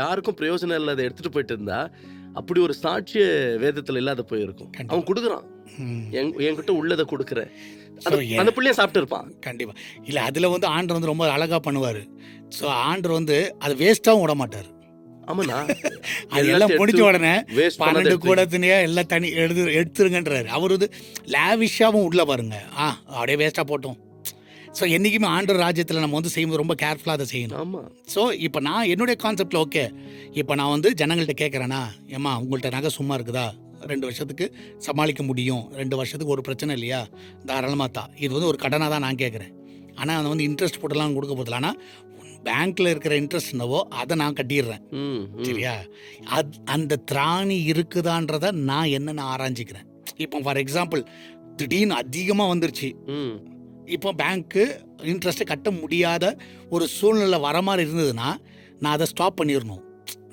யாருக்கும் பிரயோஜனம் இல்லாத எடுத்துட்டு போயிட்டு இருந்தா அப்படி ஒரு சாட்சிய வேதத்துல இல்லாத போயிருக்கும். அவன் கொடுக்குறான், என்கிட்ட உள்ளதை கொடுக்குறேன், அந்த பிள்ளைய சாப்பிட்டு இருப்பான் கண்டிப்பா. இல்லை அதில் வந்து ஆண்டவர் வந்து ரொம்ப அழகா பண்ணுவார். ஸோ ஆண்டவர் வந்து அது வேஸ்ட்டாகவும் விட மாட்டார். ஆமாண்ணா, அதெல்லாம் முடிஞ்ச உடனே 12 கூடத்தினையே எல்லாம் தனி எடுத்துருங்கன்றாரு. அவர் வந்து லேவிஷாகவும் உள்ள பாருங்க, அப்படியே வேஸ்ட்டாக போட்டோம். ஸோ என்றைக்குமே ஆண்டவர் ராஜ்யத்தில் நம்ம வந்து செய்யும்போது ரொம்ப கேர்ஃபுல்லாக அதை செய்யணும். ஆமா. ஸோ இப்போ நான் என்னுடைய கான்செப்டில் ஓகே, இப்போ நான் வந்து ஜனங்கள்கிட்ட கேட்குறேன்னா, ஏம்மா உங்கள்கிட்ட நகை சும்மா இருக்குதா, 2 வருஷத்துக்கு சமாளிக்க முடியும், 2 வருஷத்துக்கு ஒரு பிரச்சனை இல்லையா, தாராளமாக தான். இது வந்து ஒரு கடனாக தான் நான் கேட்குறேன். ஆனால் அதை வந்து இன்ட்ரெஸ்ட் போட்டுலாம் கொடுக்க போதில்ல. ஆனால் பேங்க்கில் இருக்கிற இன்ட்ரெஸ்ட் என்னவோ அதை நான் கட்டிடுறேன். சரியா? அந்த திராணி இருக்குதான்றதை நான் என்னென்னு ஆராய்ஞ்சிக்கிறேன். இப்போ ஃபார் எக்ஸாம்பிள் திடீர்னு அதிகமாக வந்துருச்சு, இப்போ பேங்க்கு இன்ட்ரெஸ்ட்டை கட்ட முடியாத ஒரு சூழ்நிலை வர மாதிரி இருந்ததுன்னா நான் அதை ஸ்டாப் பண்ணிடணும்.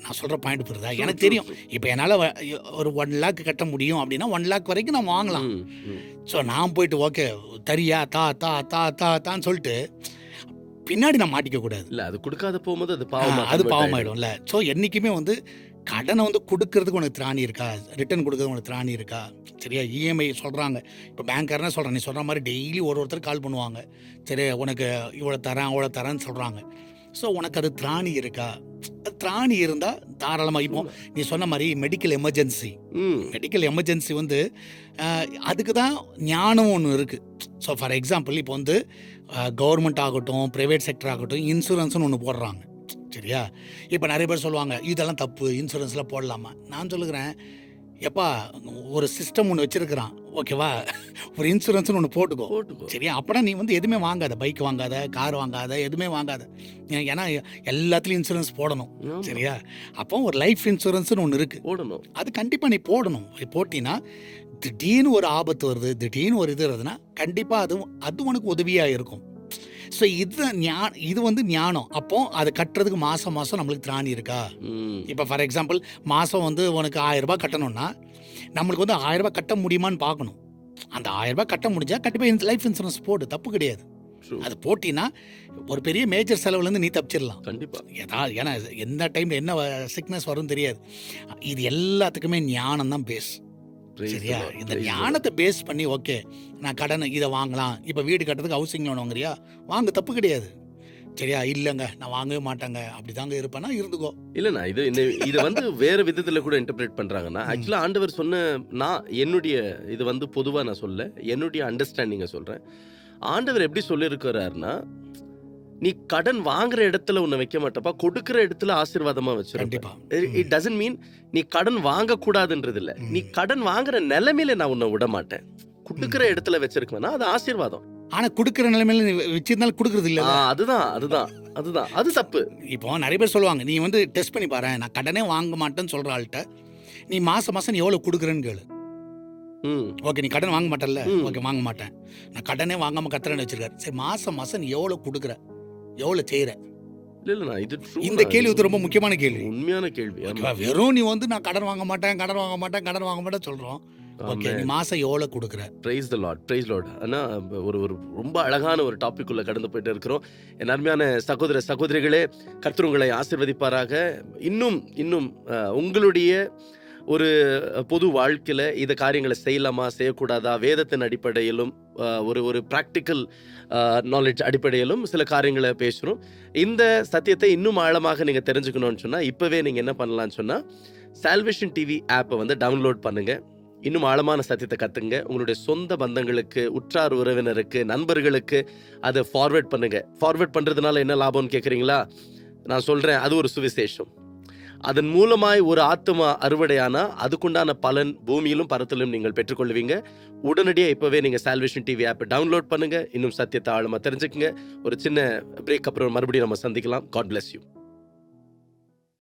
நான் சொல்கிற பாயிண்ட் புரியுதா? எனக்கு தெரியும் இப்போ என்னால் ஒரு 1 lakh கட்ட முடியும் அப்படின்னா 1 lakh வரைக்கும் நான் வாங்கலாம். ஸோ நான் போயிட்டு ஓகே தரியா தா தா தா தா தான்னு சொல்லிட்டு பின்னாடி நான் மாட்டிக்க கூடாது. இல்லை, அது கொடுக்காத போகும்போது அது பாவமாயிடும்ல. ஸோ என்றைக்குமே வந்து கடனை வந்து கொடுக்கறதுக்கு உனக்கு திராணி இருக்கா, ரிட்டர்ன் கொடுக்கறதுக்கு உனக்கு திராணி இருக்கா? சரியா? இஎம்ஐ சொல்கிறாங்க. இப்போ பேங்க்காரனே சொல்கிறேன், நீ சொல்கிற மாதிரி டெய்லி ஒருத்தர் கால் பண்ணுவாங்க, சரி உனக்கு இவ்வளோ தரேன் அவ்வளோ தரேன்னு சொல்கிறாங்க. ஸோ உனக்கு அது திராணி இருக்கா? திராணி இருந்தால் தாராளமாக. இப்போ நீ சொன்ன மாதிரி மெடிக்கல் எமர்ஜென்சி வந்து அதுக்கு தான் ஞானம் ஒன்று இருக்குது. ஸோ ஃபார் எக்ஸாம்பிள் இப்போ வந்து கவர்மெண்ட் ஆகட்டும், ப்ரைவேட் செக்டர் ஆகட்டும், இன்சூரன்ஸ்னு ஒன்று போடுறாங்க. சரியா? இப்போ நிறைய பேர் சொல்லுவாங்க இதெல்லாம் தப்பு, இன்சூரன்ஸில் போடலாமா? நான் சொல்லுகிறேன், எப்பா ஒரு சிஸ்டம் ஒன்று வச்சுருக்கிறான், ஓகேவா, ஒரு இன்சூரன்ஸ்னு ஒன்று போட்டுக்கோ. சரியா? அப்போனா நீ வந்து எதுவுமே வாங்காத, பைக் வாங்காத, கார் வாங்காத, எதுவுமே வாங்காத. ஏன்னா எல்லாத்துலேயும் இன்சூரன்ஸ் போடணும். சரியா? அப்போ ஒரு லைஃப் இன்சூரன்ஸ்னு ஒன்று இருக்குது, போடணும். அது கண்டிப்பாக நீ போடணும். போட்டினா திடீர்னு ஒரு ஆபத்து வருது, திடீர்னு ஒரு இது வருதுன்னா கண்டிப்பாக அது உனக்கு உதவியாக இருக்கும். ஸோ இது வந்து ஞானம். அப்போ அதை கட்டுறதுக்கு மாதம் நம்மளுக்கு திராணி இருக்கா? இப்போ ஃபார் எக்ஸாம்பிள் மாதம் வந்து உனக்கு 1000 ரூபாய் கட்டணும்னா நம்மளுக்கு வந்து 1000 ரூபாய் கட்ட முடியுமான்னு பார்க்கணும். அந்த 1000 ரூபாய் கட்ட முடிஞ்சால் கண்டிப்பாக லைஃப் இன்சூரன்ஸ் போடு, தப்பு கிடையாது. அது போட்டினா ஒரு பெரிய மேஜர் செலவுலேருந்து நீ தப்பிச்சிடலாம் கண்டிப்பாக. ஏன்னா எந்த டைமில் என்ன சிக்னஸ் வரும்னு தெரியாது. இது எல்லாத்துக்குமே ஞானம் தான் பேஸ். சரியா? இந்த ஞானத்தை பேஸ் பண்ணி ஓகே நான் கடனை இதை வாங்கலாம். இப்போ வீடு கட்டுறதுக்கு ஹவுசிங் லோன் வாங்குறியா, வாங்க, தப்பு கிடையாது. சரியா? இல்லைங்க நான் வாங்கவே மாட்டாங்க, அப்படி தாங்க இருப்பேன்னா இருந்துக்கோ. இல்லைண்ணா, இது வந்து வேறு விதத்தில் கூட இன்டர்பிரேட் பண்ணுறாங்கன்னா, ஆக்சுவலாக ஆண்டவர் சொன்ன என்னுடைய இது வந்து பொதுவாக நான் சொல்ல, என்னுடைய அண்டர்ஸ்டாண்டிங்கை சொல்கிறேன். ஆண்டவர் எப்படி சொல்லியிருக்கிறாருன்னா, நீ கடன் வாங்குற இடத்துல உன்னை வைக்க மாட்டப்பா, கொடுக்குற இடத்துல ஆசீர்வாதமா வச்சிருப்பா. இட் டசன்ட் மீன் நீ கடன் வாங்கக்கூடாதுன்றது இல்லை. நீ கடன் வாங்குற நிலைமையில நான் உன்னை விட மாட்டேன். கொடுக்குற இடத்துல வச்சிருக்கேன்னா அது ஆசீர்வாதம். ஆனா கொடுக்குற நிலைமையில வச்சிருந்தாலும் கொடுக்கறது இல்லை. அதுதான் அது தப்பு. இப்போ நிறைய பேர் சொல்லுவாங்க, நீ வந்து டெஸ்ட் பண்ணி பாரு, நான் கடனே வாங்க மாட்டேன்னு சொல்ற ஆள்கிட்ட நீ மாசம் நீ எவ்வளவு கொடுக்குறேன்னு கேளு. ஓகே நீ கடன் வாங்க மாட்டேன்ல, ஓகே வாங்க மாட்டேன், நான் கடனே வாங்காம கத்துறேன்னு வச்சிருக்காரு. சரி மாசம் நீ எவ்வளவு கொடுக்குற, எவ்வளவு செய்யற? இந்த கேள்வி வந்து ரொம்ப முக்கியமான கேள்வி, உண்மையான கேள்வி. வெறும் நீ வந்து நான் கடன் வாங்க மாட்டேன் சொல்றோம். ஓகே நீ மாசம் எவ்வளவு கொடுக்குற? Praise the Lord. ஆனா ஒரு ரொம்ப அழகான ஒரு டாபிக் உள்ள கடந்து போயிட்டு இருக்கிறோம். என் அருமையான சகோதரிகளே, கர்த்தர் உங்களை ஆசீர்வதிப்பாராக. இன்னும் உங்களுடைய ஒரு பொது வாழ்க்கையில் இந்த காரியங்களை செய்யலாமா செய்யக்கூடாதா, வேதத்தின் அடிப்படையிலும் ஒரு ப்ராக்டிக்கல் நாலேஜ் அடிப்படையிலும் சில காரியங்களை பேசுகிறோம். இந்த சத்தியத்தை இன்னும் ஆழமாக நீங்கள் தெரிஞ்சுக்கணும்னு சொன்னால் இப்போவே நீங்கள் என்ன பண்ணலான்னு சொன்னால் சால்வேஷன் டிவி ஆப்பை வந்து டவுன்லோட் பண்ணுங்கள். இன்னும் ஆழமான சத்தியத்தை கற்றுங்க. உங்களுடைய சொந்த பந்தங்களுக்கு, உற்றார் உறவினருக்கு, நண்பர்களுக்கு அதை ஃபார்வேர்ட் பண்ணுங்கள். ஃபார்வேர்ட் பண்ணுறதுனால என்ன லாபம்னு கேட்குறீங்களா? நான் சொல்கிறேன், அது ஒரு சுவிசேஷம். அதன் மூலமாய் ஒரு ஆத்மா அறுவடையானா அதுக்குண்டான பலன் பூமியிலும் பரத்திலும் நீங்கள் பெற்றுக்கொள்வீங்க. உடனடியாக இப்போவே நீங்கள் சால்வேஷன் டிவி ஆப்பை டவுன்லோட் பண்ணுங்கள். இன்னும் சத்தியத்தை ஆழமாக தெரிஞ்சுக்குங்க. ஒரு சின்ன பிரேக் அப்புறம் மறுபடியும் நம்ம சந்திக்கலாம். God bless you.